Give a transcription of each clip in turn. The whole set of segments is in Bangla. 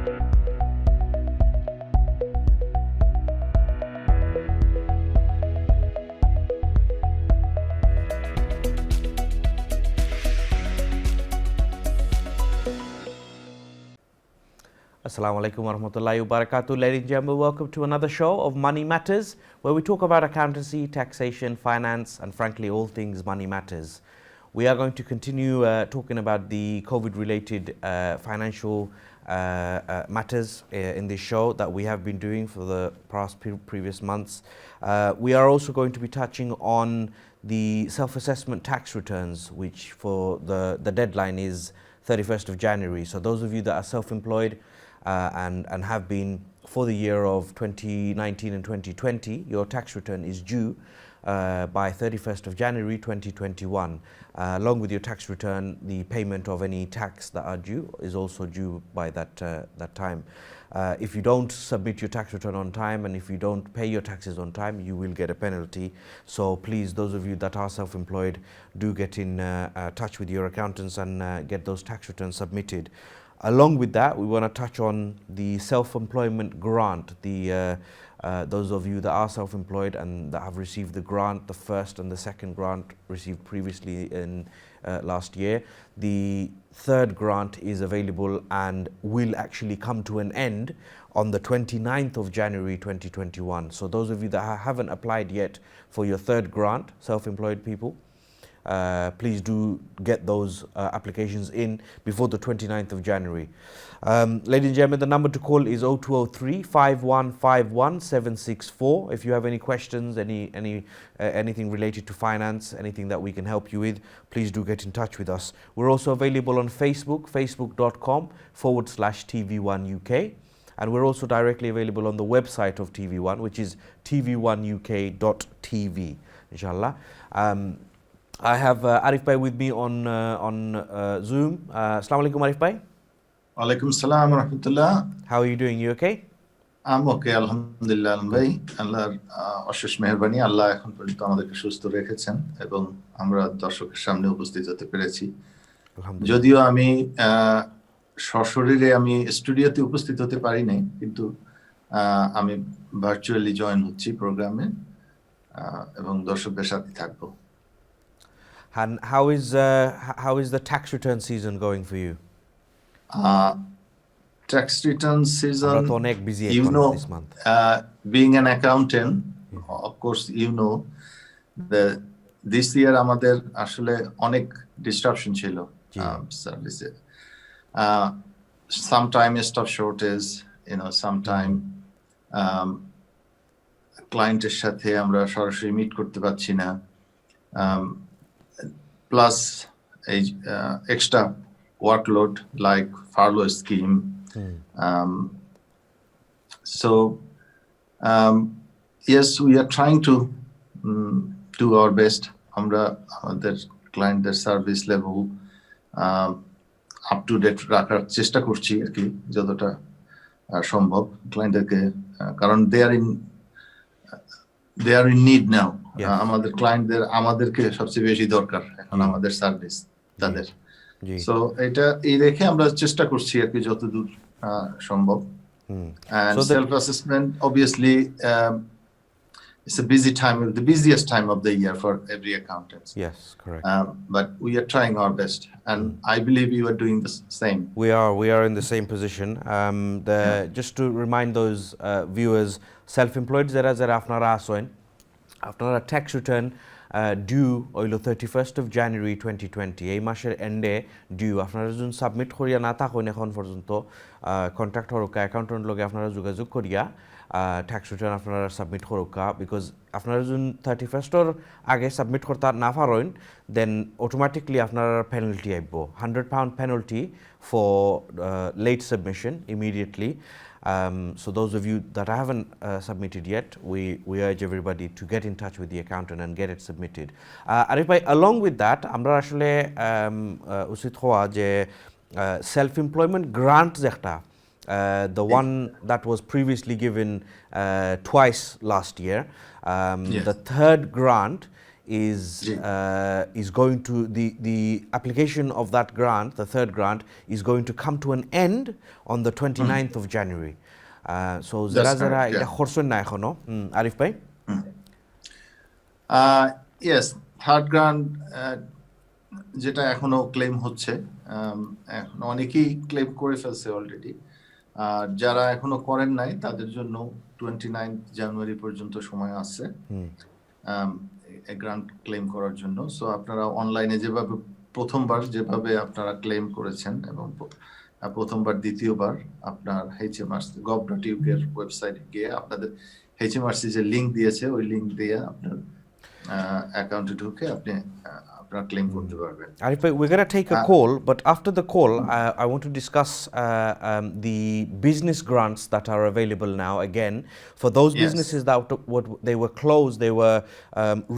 Assalamu alaikum warahmatullahi wabarakatuh. Ladies and gentlemen, welcome to another show of Money Matters, where we talk about accountancy, taxation, finance, and frankly, all things money matters. We are going to continue talking about the COVID-related financial matters in this show that we have been doing for the past previous months. We are also going to be touching on the self-assessment tax returns, which for the deadline is 31st of January. So those of you that are self-employed and have been for the year of 2019 and 2020, your tax return is due by 31st of January 2021. Along with your tax return, the payment of any tax that are due is also due by that time. If you don't submit your tax return on time and if you don't pay your taxes on time, you will get a penalty. So please, those of you that are self-employed, do get in touch with your accountants and get those tax returns submitted. Along with that, we want to touch on the self-employment grant. Those of you that are self-employed and that have received the grant, the first and the second grant received previously in last year. The third grant is available and will actually come to an end on the 29th of January 2021. So those of you that haven't applied yet for your third grant, self-employed people, please do get those applications in before the 29th of January. Ladies and gentlemen, the number to call is 0203 5151 764. If you have any questions, anything related to finance, anything that we can help you with, please do get in touch with us. We're also available on Facebook, facebook.com/TV1UK. And we're also directly available on the website of TV1, which is tv1uk.tv, inshallah. I have Arif Bhai with me on Zoom. Assalamu alaikum, Arif Bhai. Alaikum salam wa rahmatullah. How are you doing? You okay? I'm okay, alhamdulillah bhai. Allahর অশেষ মেহেরবানি, আল্লাহ এখন পর্যন্ত আমাদেরকে সুস্থ রেখেছেন এবং আমরা দর্শকের সামনে উপস্থিত হতে পেরেছি। যদিও আমি সশরীরে আমি স্টুডিওতে উপস্থিত হতে পারি নাই, কিন্তু আমি ভার্চুয়ালি জয়েন হচ্ছি প্রোগ্রামে এবং দর্শকদের সাথে থাকবো। And how is the tax return season going for you? Tax return season, busy you know, this month. Being an accountant, of course, you know, this year আমাদের আসলে অনেক disruption ছিল সার্ভিসে. Sometime staff shortage, sometime ক্লায়েন্টের সাথে আমরা সরাসরি মিট করতে পারছি না, plus extra workload like furlough scheme. Yes, we are trying to do our best. আমরা আমাদের ক্লায়েন্টদের service level up to date রাখার চেষ্টা করছি আর কি, যতটা সম্ভব ক্লায়েন্টদেরকে, কারণ দে আর ইন নিড নাও। আমাদের ক্লায়েন্টদের আমাদেরকে সবচেয়ে বেশি দরকার এখন, আমাদের সার্ভিস তাদের। সো এই রেখে আমরা চেষ্টা করছি আর কি যতদূর সম্ভব। And self-assessment, obviously, it's a busy time, the busiest time of the year for every accountant. Yes, correct. But we are trying our best, and I believe you are doing the same. We are in the same position. Just to remind those viewers, self-employed যারা আপনারা আছেন, আপনারা tax return due হইল 31st of January 2020, এই মাসের এন্ডে ডিউ। আপনারা যখন সাবমিট করিয়া না থাকেন এখন পর্যন্ত, কন্ট্যাক্ট হরকা অ্যাকাউন্টেন্ট লগে আপনারা যোগাযোগ করিয়া ট্যাক্স রিটার্ন আপনারা সাবমিট হরকা। বিকজ আপনারা যখন 31st আগে সাবমিট করতে না পারেন, দেন অটোমেটিকলি আপনার পেনাল্টি আইব, £100 penalty for late submission immediately. So those of you that haven't submitted yet, we urge everybody to get in touch with the accountant and get it submitted. Arif bhai, along with that, আমরা আসলে উচিত হওয়া যে self-employment grant যেটা, the one that was previously given twice last year, Yes. the third grant G is going to the application of that grant, the third grant, is going to come to an end on the 29th of January. So যারা দ্যাটস যারা কারেক্ট এটা করছেন না এখনো, আরিফ ভাই? ইয়েস, থার্ড গ্রান্ট যেটা এখনো ক্লেম হচ্ছে, এখন অনেকেই ক্লেম করে ফেলছে অলরেডি। আর যারা এখনো করেন নাই তাদের জন্য 29 জানুয়ারি পর্যন্ত সময় আছে গ্রান্ট ক্লেম করার জন্য। সো আপনারা অনলাইনে যেভাবে প্রথমবার যেভাবে আপনারা ক্লেম করেছেন এবং প্রথমবার দ্বিতীয়বার আপনার hmrc.gov.uk এর ওয়েবসাইটে গিয়ে আপনাদের HMRC যে লিংক দিয়েছে ওই লিংক দিয়ে আপনার অ্যাকাউন্টে ঢুকে আপনি আপনারা ক্লেম করতে পারবেন। Arif, we're going to take a call, but after the call, I want to discuss the business grants that are available now. Again, for those Yes. businesses that they were closed, they were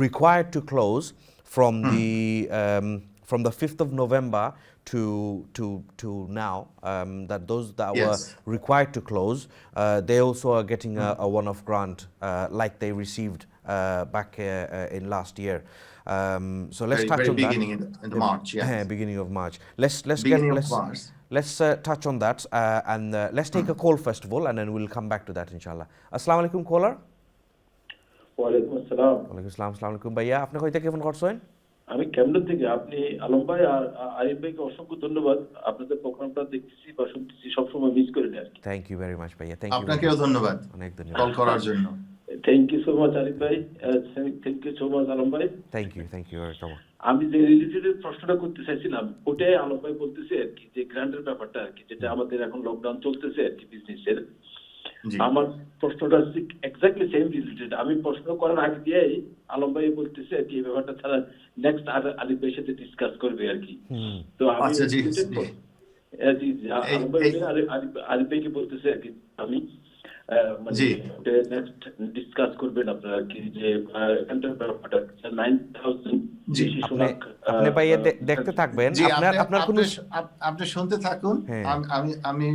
required to close from the 5th of November to now. That those that Yes. were required to close, they also are getting a one-off grant like they received back in last year. So let's touch Very on that. beginning in the March, yes. Beginning of March. Let's touch on that and let's take a call first of all, and then we'll come back to that, inshallah. Assalamu alaikum, caller. ওয়ালাইকুম আসসালাম। Walaikum assalam. Assalamu alaikum ভাইয়া, আপনি কই থেকে ফোন করছেন? আমি ক্যামরন থেকে। আপনি আলম ভাই আর আরিফ ভাইকে অসংখ্য ধন্যবাদ। আপনাদের প্রোগ্রামটা দেখতেছি বা শুনতেছি, সবসময় মিস করি না আর কি। Thank you very much ভাইয়া, thank you. আপনাকেও ধন্যবাদ অনেক ধন্যবাদ। কল করার জন্য। Thank you so much Arif ভাই, thank you so much Alam ভাই। Thank you very much. আমি যে রিলেটেড প্রশ্নটা করতে চাইছিলাম ওটাই আলম ভাই বলতেছে আর কি, যে গ্রান্টের ব্যাপারটা আর কি, যেটা আমাদের এখন লকডাউন চলতেছে আর কি বিজনেসের। জি আমার প্রশ্নটা এক্স্যাক্টলি সেম রিলেটেড। আমি প্রশ্ন করার আগে দিয়েই আলম ভাই বলতেছে আর কি এই ব্যাপারটা তারা নেক্সট আরিফ ভাইয়ের সাথে ডিসকাস করবে আর কি। তো আমি আচ্ছা, জি, জি জি আলম ভাই আরিফ ভাইকে বলতেছে আর কি আমি মানে জি নেক্সট ডিসকাস করবেন আপনারা কি, যে এখানটার ব্যাপারটা 9000 জি আপনি ভাইয়া দেখতে থাকবেন, জি আপনার কোনো আপনি শুনতে থাকুন। হ্যাঁ। আমি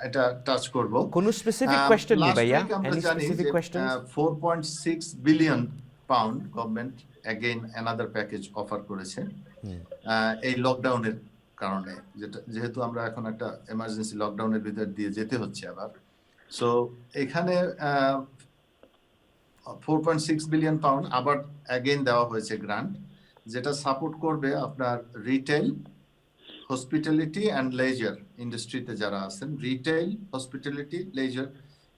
এটা টাচ করব। কোনো স্পেসিফিক কোশ্চেন নেই ভাইয়া? আমরা এনি জানি স্পেসিফিক যে questions? 4.6 billion pound government again another package offer করেছে এই লকডাউনের কারণে, যেহেতু আমরা এখন একটা এমার্জেন্সি লকডাউনের ভিতর দিয়ে যেতে হচ্ছে আবার। সো এখানে 4.6 বিলিয়ন পাউন্ড আবার অ্যাগেইন দেওয়া হয়েছে গ্রান্ট, যেটা সাপোর্ট করবে আপনার রিটেল, হসপিটালিটি অ্যান্ড লেজার ইন্ডাস্ট্রিতে যারা আছেন, রিটেল, হসপিটালিটি, লেজার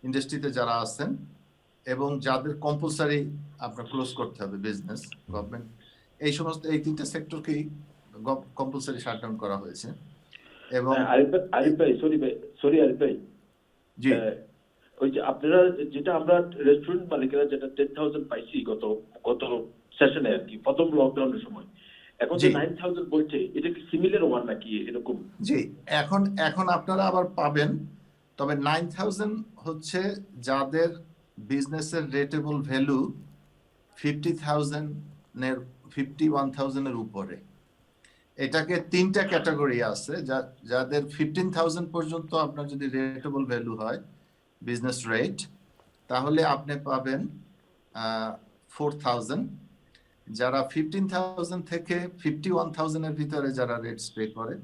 ইন্ডাস্ট্রিতে যারা আছেন এবং যাদের কম্পালসারি আপনার ক্লোজ করতে হবে বিজনেস, গভর্নমেন্ট এই সমস্ত এই তিনটা সেক্টরকেই কম্পালসারি শাটডাউন করা হয়েছে। এবং আরিফ ভাই সরি আরিফ ভাই, জি ওই যে আপনারা যেটা আমরা রেস্টুরেন্ট মালিকেরা যেটা 10,000 পাইছি গত সেশনে আর কি, প্রথম লকডাউনের সময়, এখন যে 9,000 বলছে, এটা কি সিমিলার ওয়ান নাকি এরকম? জি এখন আপনারা আবার পাবেন, তবে 9,000 হচ্ছে যাদের বিজনেসের রেটেবল ভ্যালু 51,000 এর উপরে। এটাকে তিনটা ক্যাটাগরি আছে, যাদের 15,000 পর্যন্ত আপনার যদি রেটেবল ভ্যালু হয় বিজনেস রেট, তাহলে আপনি পাবেন 4,000। যারা 15,000 থেকে 51,000 এর ভিতরে যারা রেট পে করে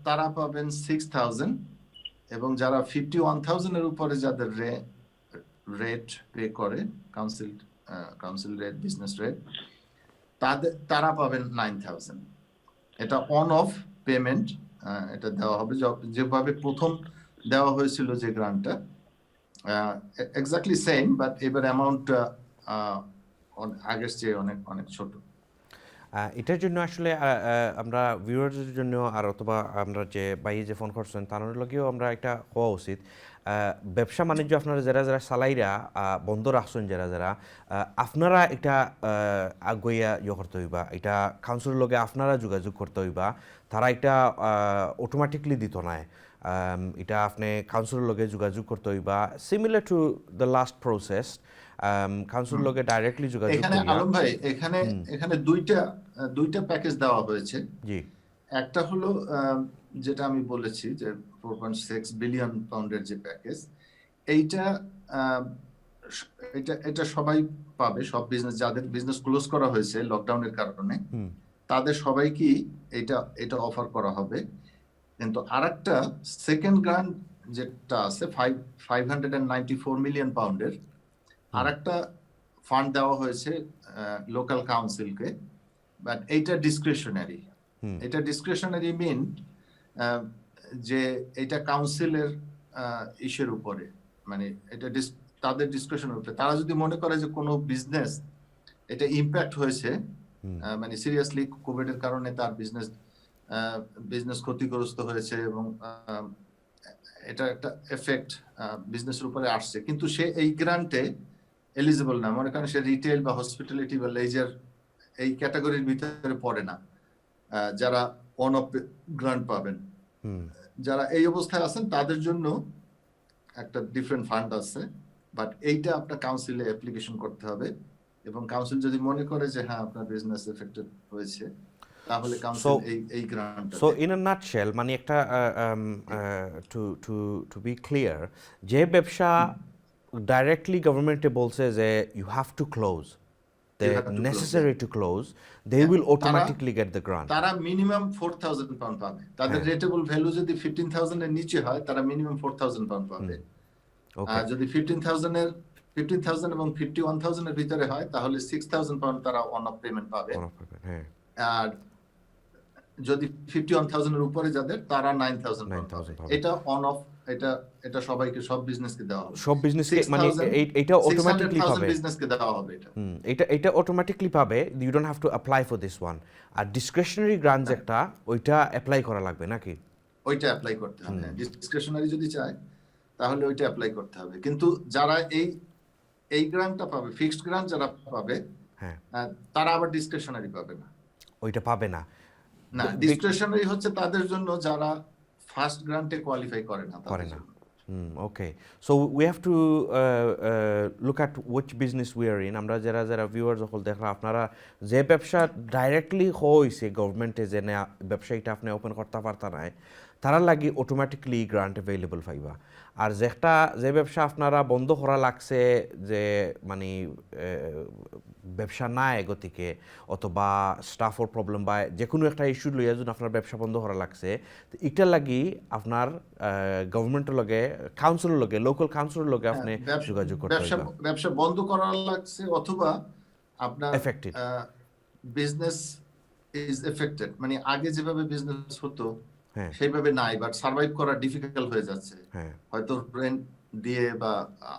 তারা পাবেন 6,000, এবং যারা 51,000 এর উপরে যাদের রেট পে করে কাউন্সিল রেট, বিজনেস রেট, তারা পাবেন 9,000। এটা অন অফ পেমেন্ট, এটা দেওয়া হবে যেভাবে প্রথম দেওয়া হয়েছিল যে গ্রান্টটা, এক্স্যাক্টলি সেম, বাট এবার অ্যামাউন্টটা আগের চেয়ে অনেক অনেক ছোট। এটার জন্য আসলে আমরা ভিউয়ারদের জন্য আর অথবা আমরা যে বাইরে যে ফোন করছেন তার লগেও আমরা একটা হওয়া উচিত, ব্যবসা বাণিজ্য আপনারা যারা চালাইরা বন্ধ রাখছেন, যারা আপনারা এটা আগুয়া করতে হইবা, এটা কাউন্সিলের লগে আপনারা যোগাযোগ করতে হইবা, তারা এটা অটোমেটিকলি দিত না, এটা আপনি কাউন্সিলের লগে যোগাযোগ করতে হইবা, similar to the last process. Council লগে ডাইরেক্টলি যোগাযোগ এখানে আলম ভাই এখানে দুইটা প্যাকেজ দেওয়া হয়েছে। জি, একটা হলো যেটা আমি বলেছি যে 4.6 বিলিয়ন পাউন্ডের যে প্যাকেজ, এইটা এটা এটা সবাই পাবে, সব বিজনেস, যাদের বিজনেস ক্লোজ করা হয়েছে লকডাউনের কারণে তাদের সবাইকেই এটা এটা অফার করা হবে। কিন্তু আরেকটা সেকেন্ড গ্রান্ট যেটা আছে 594 মিলিয়ন পাউন্ডের আরেকটা ফান্ড দেওয়া হয়েছে লোকাল কাউন্সিলকে, বাট এইটা ডিসক্রিশনারি। এটা ডিসক্রিশনারি মিন যে এটা কাউন্সিলের ইস্যুর উপরে, মানে এটা তাদের ডিসক্রিশনের উপরে। তারা যদি মনে করে যে কোনো বিজনেস এটা ইম্প্যাক্ট হয়েছে, মানে সিরিয়াসলি কোভিড এর কারণে তার বিজনেস ক্ষতিগ্রস্ত হয়েছে এবং এটা একটা এফেক্ট বিজনেসের উপরে আসছে, কিন্তু সে এই গ্রান্টে এলিজিবল না, মনে করেন সে রিটেল বা হসপিটালিটি বা লেজার এই ক্যাটাগরির ভিতরে পড়ে না, যারা অন অফ গ্রান্ট পাবেন। যারা এই অবস্থায় আছেন তাদের জন্য একটা ডিফারেন্ট ফান্ড আছে, বাট এইটা আপনার কাউন্সিলে অ্যাপ্লিকেশন করতে হবে এবং কাউন্সিল যদি মনে করে যে হ্যাঁ আপনার বিজনেস এফেক্টেড হয়েছে তাহলে কাউন্সিল এই grant. So in a nutshell, মানে একটা টু বি ক্লিয়ার, যে ব্যবসা ডাইরেক্টলি গভর্নমেন্টে বলছে যে you have to close, necessary to close, they will automatically get the grant. তারা মিনিমাম 4000 পাউন্ড পাবে। তাদের রেটেবল ভ্যালু যদি 15000 এর নিচে হয় তারা মিনিমাম 4000 পাউন্ড পাবে। আর যদি 15000 এবং 51000 এর ভিতরে হয় তাহলে 6000 পাউন্ড তারা অন অফ পেমেন্ট পাবে। আর যদি 51000 এর উপরে যাদের তারা 9000 পাউন্ড পাবে। এটা অন অফ, এটা সবাইকে, সব বিজনেসকে দেওয়া হবে, সব বিজনেসকে, মানে এটা অটোমেটিক্যালি পাবে, বিজনেসকে দেওয়া হবে এটা অটোমেটিক্যালি পাবে, you don't have to apply for this one. আর ডিসক্রিশনারি গ্রান্টস একটা, ওইটা অ্যাপ্লাই করা লাগবে নাকি? ওইটা অ্যাপ্লাই করতে হবে, ডিসক্রিশনারি যদি চায় তাহলে ওইটা অ্যাপ্লাই করতে হবে। কিন্তু যারা এই গ্রান্টটা পাবে, ফিক্সড গ্রান্ট যারা পাবে, তারা আবার ডিসক্রিশনারি পাবে না, ওইটা পাবে না। না, ডিসক্রিশনারি হচ্ছে তাদের জন্য যারা ফার্স্ট গ্রান্টে কোয়ালিফাই করে না। Okay, so we have to look at which business we are in. আমরা যারা ভিউয়ার্স হল দেখরা, আপনারা যে ব্যবসা ডাইরেক্টলি হইছে গভর্নমেন্টে যে ব্যবসায়ীটা আপনি ওপেন করতে পারতা নাই, তারা লাগি অটোমেটিকলি গ্রান্ট অ্যাভেলেবল পাইবা। আর যে ব্যবসা আপনারা বন্ধ করা লাগছে, যে মানে ব্যবসা না এগতিকে অথবা স্টাফর প্রবলেম বা যে কোনো একটা ইস্যু লইয়া যদি আপনার ব্যবসা বন্ধ করা লাগছে, এটার লাগি আপনার গভর্নমেন্টের লগে, কাউন্সিলের লগে, লোকাল কাউন্সিলের লগে আপনি যোগাযোগ করতে হবে। ব্যবসা বন্ধ করা লাগছে অথবা আপনার এফেক্টেড, বিজনেস ইজ এফেক্টেড, মানে আগে যেভাবে বিজনেস হতো সেইভাবে নাই, বাট সার্ভাইভ করা ডিফিকাল্ট হয়ে যাচ্ছে, হয়তো রেন্ট দিয়ে বা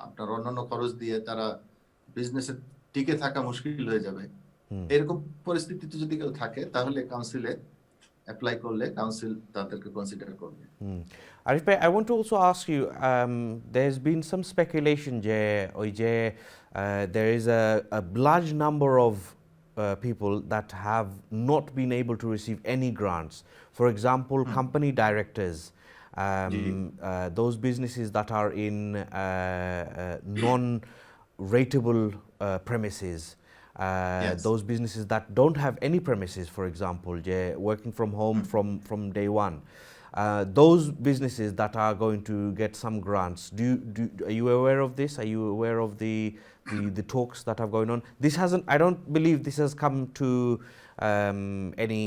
আপনার অন্যান্য খরচ দিয়ে তারা বিজনেসে টিকে থাকা মুশকিল হয়ে যাবে। এরকম পরিস্থিতিতে যদি কেউ থাকে তাহলে কাউন্সিলে অ্যাপ্লাই করলে কাউন্সিল তাদেরকে কনসিডার করবে। Arif bhai, I want to also ask you, there's been some speculation যে ওই যে there is a large number of people that have not been able to receive any grants. For example, company directors, those businesses that are in non-rateable premises, those businesses that don't have any premises, for example, working from home from day one. Those businesses that are going to get some grants, are you aware of this? Are you aware of the talks that are going on? This hasn't, I don't believe this has come to any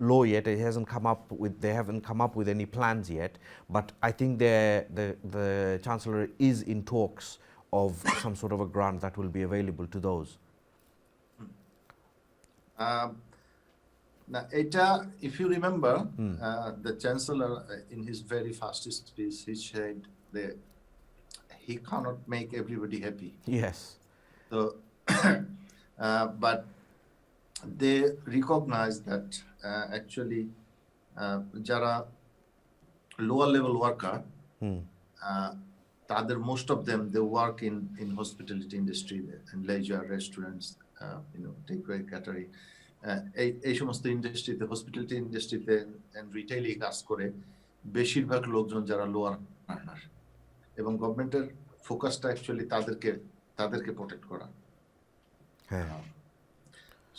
law yet. It hasn't come up with, they haven't come up with any plans yet, but I think the Chancellor is in talks of some sort of a grant that will be available to those. Now, if you remember, the Chancellor, in his very first speech, he said that he cannot make everybody happy. Yes. So, but they recognize that actually, jara lower level worker, most of them, they work in hospitality industry, in leisure, restaurants, takeaway, catering. এই সমস্ত ইন্ডাস্ট্রিতে, হসপিটালিটি ইন্ডাস্ট্রিতে এন্ড রিটেইলে কাজ করে বেশিরভাগ লোকজন যারা লোয়ার আর্নার, এবং গভর্নমেন্টের ফোকাসটা অ্যাকচুয়ালি তাদেরকে প্রোটেক্ট করা।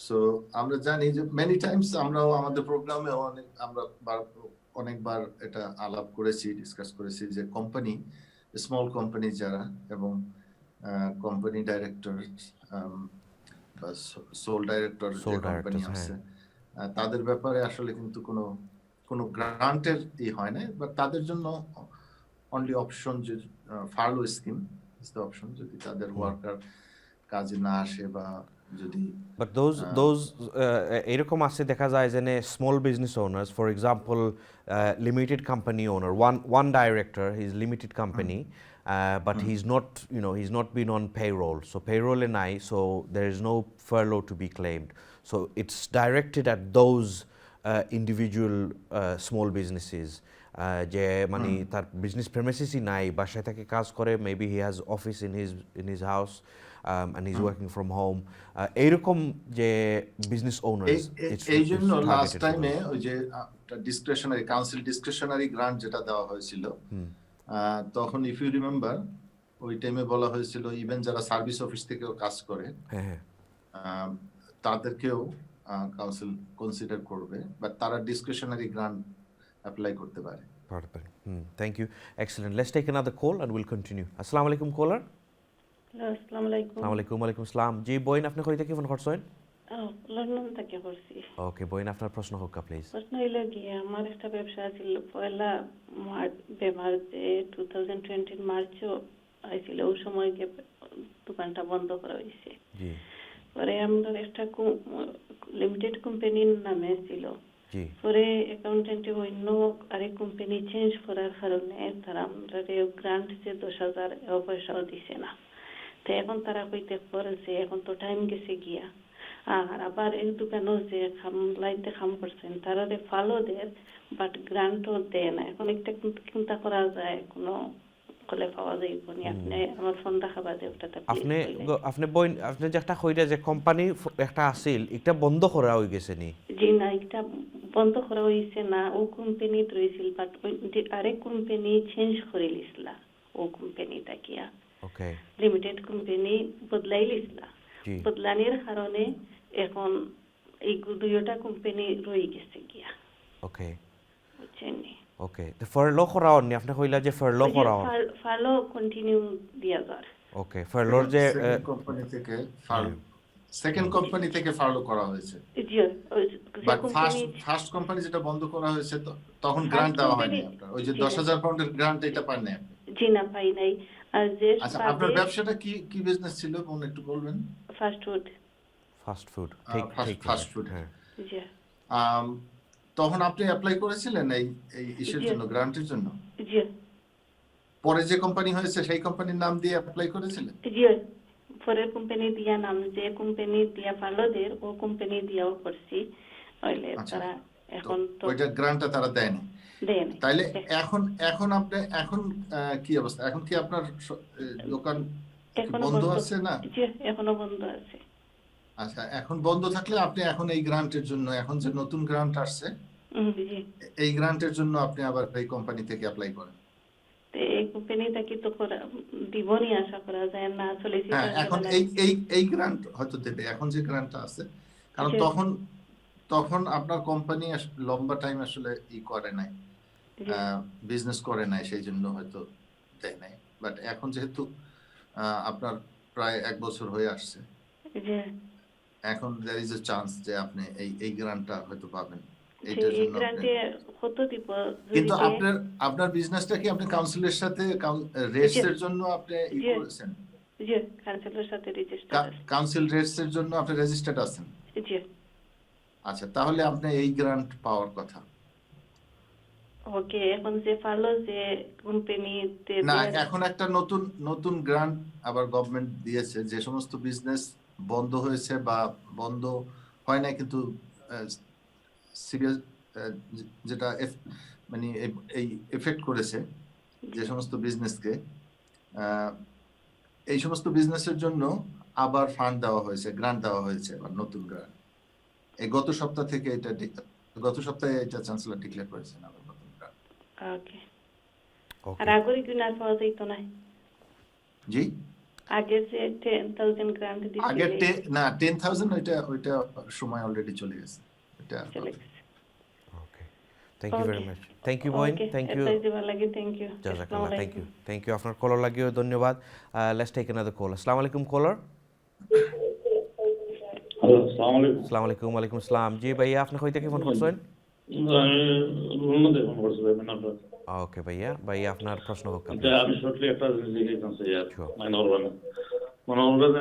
সো আমরা জানি যে মেনি টাইমস আমরাও আমাদের প্রোগ্রামে অনেকবার এটা আলাপ করেছি, ডিসকাস করেছি যে কোম্পানি স্মল কোম্পানি যারা এবং কোম্পানি ডাইরেক্টর বা সোল ডাইরেক্টর যে Sole কোম্পানি directors, আছে তাদের ব্যাপারে আসলে কিন্তু কোনো গ্রান্টের হয় না, বাট তাদের জন্য অনলি অপশন যে Farlow scheme is the option, যদি তাদের ওয়ার্কার কাজে না আসে বা যদি But those এরকম আছে দেখা যায় যে small business owners, for example, limited company owner, one director, he's limited company, but he's not been on payroll. So payroll and so there is no furlough to be claimed. So it's directed at those individual small businesses. যে মানে তার বিজনেস প্রেমিসিসই নাই, বাসায় থেকে কাজ করে, maybe he has office in his house and he's working from home. এইরকম যে বিজনেস ওনার্স, এই জন্য লাস্ট টাইমে ওই যে ডিসক্রিশনারি কাউন্সিল ডিসক্রিশনারি গ্রান্ট যেটা দেওয়া হয়েছিল, তখন ইফ ইউ রিমেম্বার ওই টাইমে বলা হয়েছিল ইভেন যারা সার্ভিস অফিস থেকেও কাজ করে তাদেরকেও কাউন্সিল কনসিডার করবে, বাট তারা ডিসক্রিশনারি গ্রান্ট অ্যাপ্লাই করতে পারে। Thank you. Excellent. Let's take another call and we'll continue. Assalamu alaikum caller. আসসালামু আলাইকুম। ওয়ালাইকুম আসসালাম। জি বইন, আপনি কই থেকে ফোন করছেন? লন্ডন থেকে করছি। ওকে বইন, আপনার প্রশ্ন হোক প্লিজ। প্রশ্ন হইল গিয়ে আমার একটা ব্যবসা ছিল, পয়লা মার্চে 2020 মার্চে আইছিল, ওই সময় দোকানটা বন্ধ করা হয়েছে। জি। পরে আমরা একটা লিমিটেড কোম্পানির নামে ছিল। জি। পরে অ্যাকাউন্টেন্টে অন্য আরেক কোম্পানি চেঞ্জ করার কারণে তারা আমরা গ্রান্ট যে 10,000 পয়সাও দিছে না। তো এখন তারা কইতে পারে যে এখন তো টাইম গেছে গিয়া, আর আবার এই দোকানও যে লাইনতে কাম করছেন তারা ফালো দেয়, বাট গ্রান্টও দেয় না। এখন একটা চিন্তা করা যায়, কোনো কলে পাওয়া যায় কোনি? আপনি আমার ফোন দেখাবা যে ওটাতে আপনি বইন, আপনি যে একটা কইরা যে কোম্পানি একটা আছিল, এটা বন্ধ করা হই গেছে নি? জি না, এটা বন্ধ করা হইছে না, ও কোম্পানি রইছিল, বাট আরেক কোম্পানি চেঞ্জ করে লিসলা, ও কোম্পানিটা কিয়া ওকে লিমিটেড কোম্পানি বদলাই লিসলা। বদলানির কারণে এখন এই দুইটা কোম্পানি রয়ে গেছে গিয়া। ওকে বুঝছেন? ওকে, তো ফারলো করাও নি? আপনি কইলা যে ফারলো করাও, ফারলো কন্টিনিউ দিয়া যায়। ওকে, ফারলোর যে কোম্পানি থেকে সেকেন্ড কোম্পানি থেকে ফারলো করা হয়েছে। জি, বাট ফার্স্ট কোম্পানি যেটা বন্ধ করা হয়েছে তখন গ্রান্ট দেওয়া হয়নি আপনার, ওই যে 10,000 পাউন্ডের গ্রান্ট এটা পান নাই আপনি? জি না, পাই নাই। আর যে আচ্ছা, আপনার ব্যবসাটা কি বিজনেস ছিল কোন একটু বলবেন? Fast food. ঠিক ফাস্ট ফুড। হ্যাঁ। জি। তখন আপনি অ্যাপ্লাই করেছিলেন এই ইসের জন্য, গ্রান্টের জন্য? জি। পরে যে কোম্পানি হয়েছে সেই কোম্পানির নাম দিয়ে অ্যাপ্লাই করেছিলেন? জি, পরের কোম্পানি দিয়া নাম, যে কোম্পানি দিয়া ফালোদের ও কোম্পানি দিয়াও করছি। তাইলে তারা এখন তো ওইটা গ্রান্টটা তারা দেয়নি। তাইলে এখন আপনি কি অবস্থা? এখন কি আপনার দোকান বন্ধ আছে না? জি, এখনো বন্ধ আছে। আচ্ছা, এখন বন্ধ থাকলে আপনি এখন এই গ্রান্টের জন্য, এখন যে নতুন গ্রান্ট আসছে, এই গ্রান্টের জন্য আপনি আবার এই কোম্পানি থেকে অ্যাপ্লাই করেন। এই কোম্পানিটা কি তো দিবনি আশা করা যায় না? আসলে এখন এই গ্রান্ট হয়তো দেবে, এখন যে গ্রান্টটা আছে, কারণ তখন আপনার কোম্পানি লম্বা টাইম আসলে করে নাই, বিজনেস করে নাই, সেই জন্য হয়তো দেয় নাই। বাট এখন যেহেতু আপনার প্রায় 1 বছর হয়ে আসছে, এখন there is a chance যে আপনি এই গ্রান্টটা হয়তো পাবেন। এইটার জন্য কিন্তু আপনার বিজনেসটা কি আপনি কাউন্সিলের সাথে রেটস এর জন্য আপনি করেছেন? জি, কাউন্সিলের সাথে রেজিস্টার আছে। কাউন্সিল রেটস এর জন্য আপনি রেজিস্টার্ড আছেন? জি। আচ্ছা, তাহলে আপনি এই গ্রান্ট পাওয়ার কথা। ওকে, এখন যে ফালো যে কোম্পানিতে না, এখন একটা নতুন গ্রান্ট আবার গভর্নমেন্ট দিয়েছে, যে সমস্ত বিজনেস বন্ধ হয়েছে বা বন্ধ হয় না কিন্তু সিরিয়াস যেটা মানে এই এফেক্ট করেছে যে সমস্ত বিজনেসকে, এই সমস্ত বিজনেসের জন্য আবার ফান্ড দেওয়া হয়েছে, গ্রান্ট দেওয়া হয়েছে, আবার নতুন গ্রান্ট। এই গত সপ্তাহে এটা চ্যান্সেলর ডিক্লেয়ার করেছেন আবার নতুন গ্রান্ট। ওকে। আর আগের গ্রান্ট আর পাওয়া যাইতো না? জি, আগে যে 10,000 গ্রান্ট দিছিল, আগে না 10,000 ওইটা সময় অলরেডি চলে গেছে। এটা ওকে, তো thank you very much thank you বোন থ্যাংক ইউ অ্যাডভাইস দিবার লাগি থ্যাংক ইউ জাজাকাল্লাহ থ্যাংক ইউ আপনার কলার লাগিও ধন্যবাদ লেটস টেক অ্যানাদার কল আসসালামু আলাইকুম কলার হ্যালো আসসালামু আলাইকুম আসসালামু আলাইকুম ওয়ালাইকুম আসসালাম জি ভাইয়া আপনি কই থেকে ফোন করছেন রুমে ফোন করছি ভাই আপনার ওকে ভাইয়া আপনার প্রশ্ন হোক এটা আমি শর্টলি একটা জিজ্ঞেস করতে চাই Sure. মানে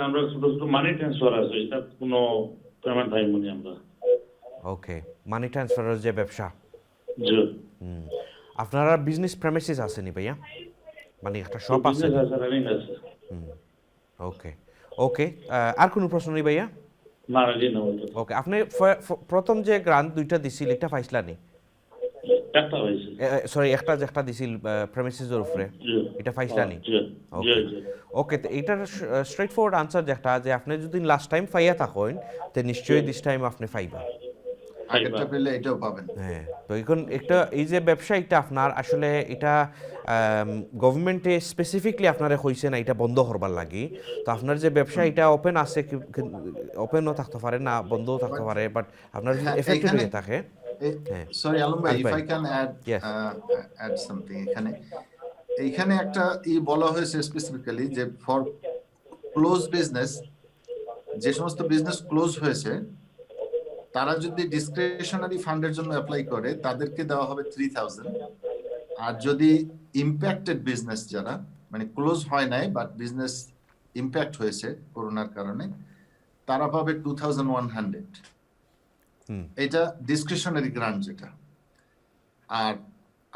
আমরা ছোট ছোট মানি ট্রান্সফার আছে এটা কোনো পেমেন্ট হয় মনি আমরা ওকে মানি ট্রান্সফারের যে ব্যবসা জি আপনারা বিজনেস প্রেমিসিস আসেনি ভাইয়া মানে একটা শপ আছে বিজনেস আছে রানিং আছে ওকে ওকে আর কোনো প্রশ্ন নেই ভাইয়া না জি না ওইটা ওকে আপনি প্রথম যে গ্রান্ট দুইটা দিছিল এটা পাইছিলা নি একটা হয়েছে সরি একটা দিছিল প্রেমিসিসের উপরে জি এটা পাইছিলা নি জি ওকে জি ওকে তো এটার স্ট্রেট ফরওয়ার্ড আনসার যেটা যে আপনি যদি লাস্ট টাইম পাইয়া থাকেন তো নিশ্চয়ই দিস টাইম আপনি পাইবা আগেরটা পেলে এটাও পাবেন। হ্যাঁ তো এখন একটা এই যে ব্যবসা এটা আপনার আসলে এটা গভর্নমেন্টে স্পেসিফিকলি আপনারা কইছে না এটা বন্ধ করবার লাগি তো আপনার যে ব্যবসা এটা ওপেন আছে ওপেনও থাকতে পারে না বন্ধও থাকতে পারে বাট আপনার যদি এফেক্টেড হয়ে থাকে হ্যাঁ সরি আলম ভাই, ইফ ভাই। I can Yes. Add something এইখানে একটা বলা হয়েছে স্পেসিফিক্যালি যে ফর ক্লোজ বিজনেস, যে সমস্ত বিজনেস ক্লোজ হয়েছে তারা যদি ডিসক্রিশনারি ফান্ডের জন্য অ্যাপ্লাই করে তাদেরকে দেওয়া হবে 3000, আর যদি ইম্প্যাক্টেড বিজনেস যারা মানে ক্লোজ হয় নাই বাট বিজনেস ইম্প্যাক্ট হয়েছে করোনার কারণে তারা পাবে 2100। এটা ডিসক্রিশনারি গ্রান্ট যেটা। আর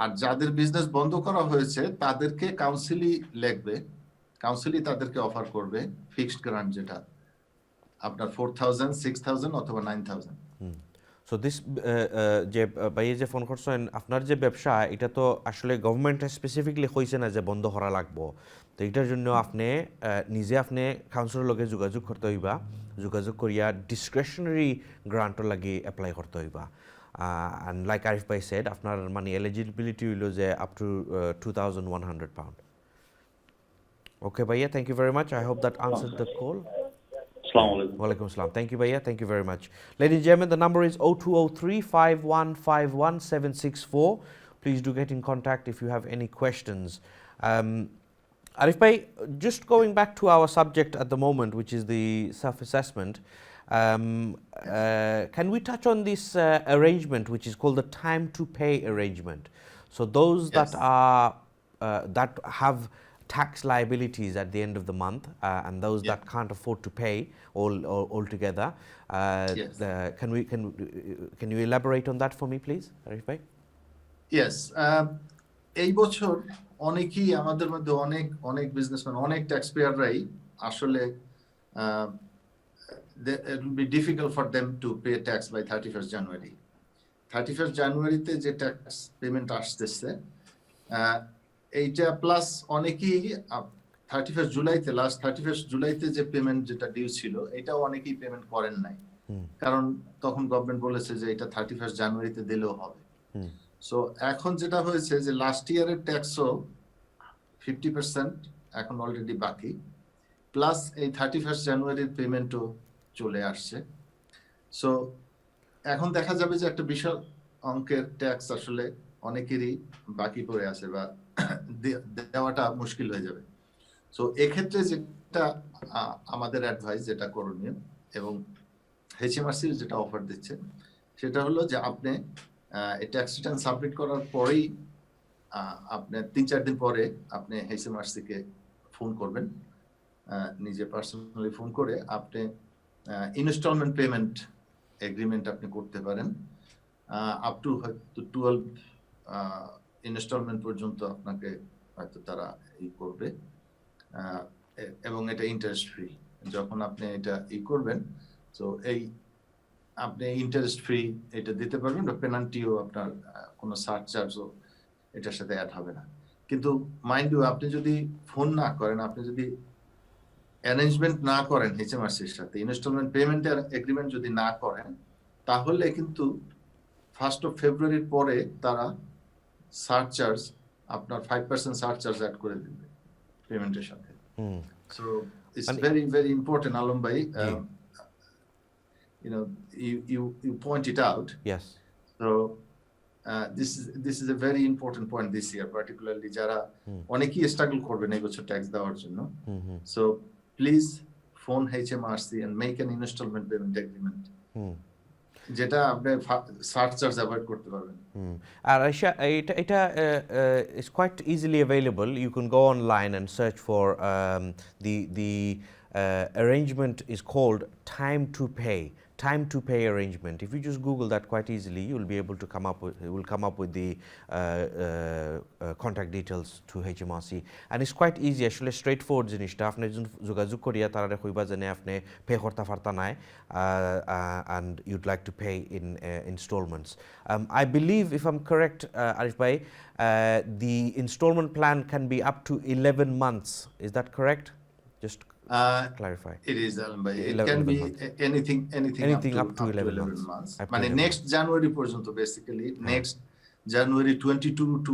আর যাদের বিজনেস বন্ধ করা হয়েছে তাদেরকে কাউন্সিলই লিখবে, কাউন্সিলই তাদেরকে অফার করবে ফিক্সড গ্রান্ট যেটা আপনার 4000, 6000 অথবা 9000। সো দিস যে ভাইয়ে যে ফোন করছেন আপনার যে ব্যবসা এটা তো আসলে গভর্নমেন্টে স্পেসিফিকলি কইছে না যে বন্ধ করা লাগবো, তো এটার জন্য আপনি নিজে আপনি কাউন্সিলের লগে যোগাযোগ করতে হইবা, যোগাযোগ করিয়া ডিসক্রিশনারি গ্রান্টর লাগি অ্যাপ্লাই করতে হইবা। অ্যান্ড লাইক আরিফ ভাই সেড আপনার মানে এলিজিবিলিটি হইল যে আপ টু 2100 পাউন্ড। ওকে ভাইয়া, thank you very much, I hope that answered the call. আসসালামু আলাইকুম Walaikum Assalam. Thank you, Bhaiya. Thank you very much. Ladies and gentlemen, the number is 0203-5151-764. Please do get in contact if you have any questions. Arif Bhai, just going back to our subject at the moment, which is the self-assessment, can we touch on this arrangement, which is called the time-to-pay arrangement? So those that Yes. are that have tax liabilities at the end of the month, and those Yeah. that can't afford to pay altogether. Yes. Can you elaborate on that for me, please, Arif Bhai? Yes, এই বছর অনেকেই আমাদের মধ্যে অনেক বিজনেসম্যান, অনেক ট্যাক্স পেয়াররাই আসলে it will be difficult for them to pay tax by 31st January. 31st জানুয়ারিতে যে ট্যাক্স পেমেন্ট আসতেছে এইটা প্লাস অনেকেই 31st জুলাইতে লাস্ট 31st জুলাইতে যে পেমেন্ট যেটা ডিউ ছিল এটাও অনেকেই পেমেন্ট করেন নাই, কারণ তখন গভর্নমেন্ট বলেছে যে এটা 31st জানুয়ারিতে দিলেও হবে। সো এখন যেটা হয়েছে যে লাস্ট ইয়ারের ট্যাক্সও 50% এখন অলরেডি বাকি, প্লাস এই 31st জানুয়ারির পেমেন্টও চলে আসছে। সো এখন দেখা যাবে যে একটা বিশাল অঙ্কের ট্যাক্স আসলে অনেকেরই বাকি পড়ে আছে বা দেওয়াটা মুশকিল হয়ে যাবে। সো এক্ষেত্রে যেটা আমাদের অ্যাডভাইস, যেটা করণীয় এবং HMRC যেটা অফার দিচ্ছে সেটা হলো যে আপনি এই ট্যাক্স রিটার্ন সাবমিট করার পরেই আপনি 3-4 দিন পরে আপনি HMRC কে ফোন করবেন, নিজে পার্সোনালি ফোন করে আপনি ইনস্টলমেন্ট পেমেন্ট এগ্রিমেন্ট আপনি করতে পারেন। আপ টু হয়তো 12 ইনস্টলমেন্ট পর্যন্ত আপনাকে হয়তো তারা করবে, এবং এটা ইন্টারেস্ট ফ্রি। যখন আপনি এটা করবেন তো এই আপনি ইন্টারেস্ট ফ্রি এটা দিতে পারবেন, পেনাল্টিও আপনার কোনো সারচার্জও এটার সাথে অ্যাড হবে না। কিন্তু মাইন্ড ইউ, আপনি যদি ফোন না করেন, আপনি যদি অ্যারেঞ্জমেন্ট না করেন HMRCর সাথে, ইনস্টলমেন্ট পেমেন্টের এগ্রিমেন্ট যদি না করেন, তাহলে কিন্তু 1st of February পরে তারা সারচার্জ আপনার 5% সারচার্জ অ্যাড করে দিবে পেমেন্টের সাথে। So it's very very important Alam ভাই, you know, you point it out. Yes. So this is a very important point this year, particularly যারা অনেকেই স্ট্রাগল করবেন এই বছর ট্যাক্স দেওয়ার জন্য। So please phone HMRC and make an installment payment agreement, যেটা আপনি সার্চার্জ অ্যাভয়েড করতে পারবেন। আর এটা is quite easily available. You can go online and search for the arrangement is called time to pay arrangement. If you just Google that quite easily, you'll be able to come up with the contact details to HMRC, and it's quite easy actually, straightforward জিনিসটা আপনি যোগাযোগ করিয়া তারা কইবা জানে আপনি পে করতে পারতা নাই and you'd like to pay in installments. I believe, if I'm correct, Arif bhai, the installment plan can be up to 11 months. Is that correct? Just clarify. It is, Alam bhai. It can be anything up to 11 months. মানে next January পর্যন্ত, basically next January 22 to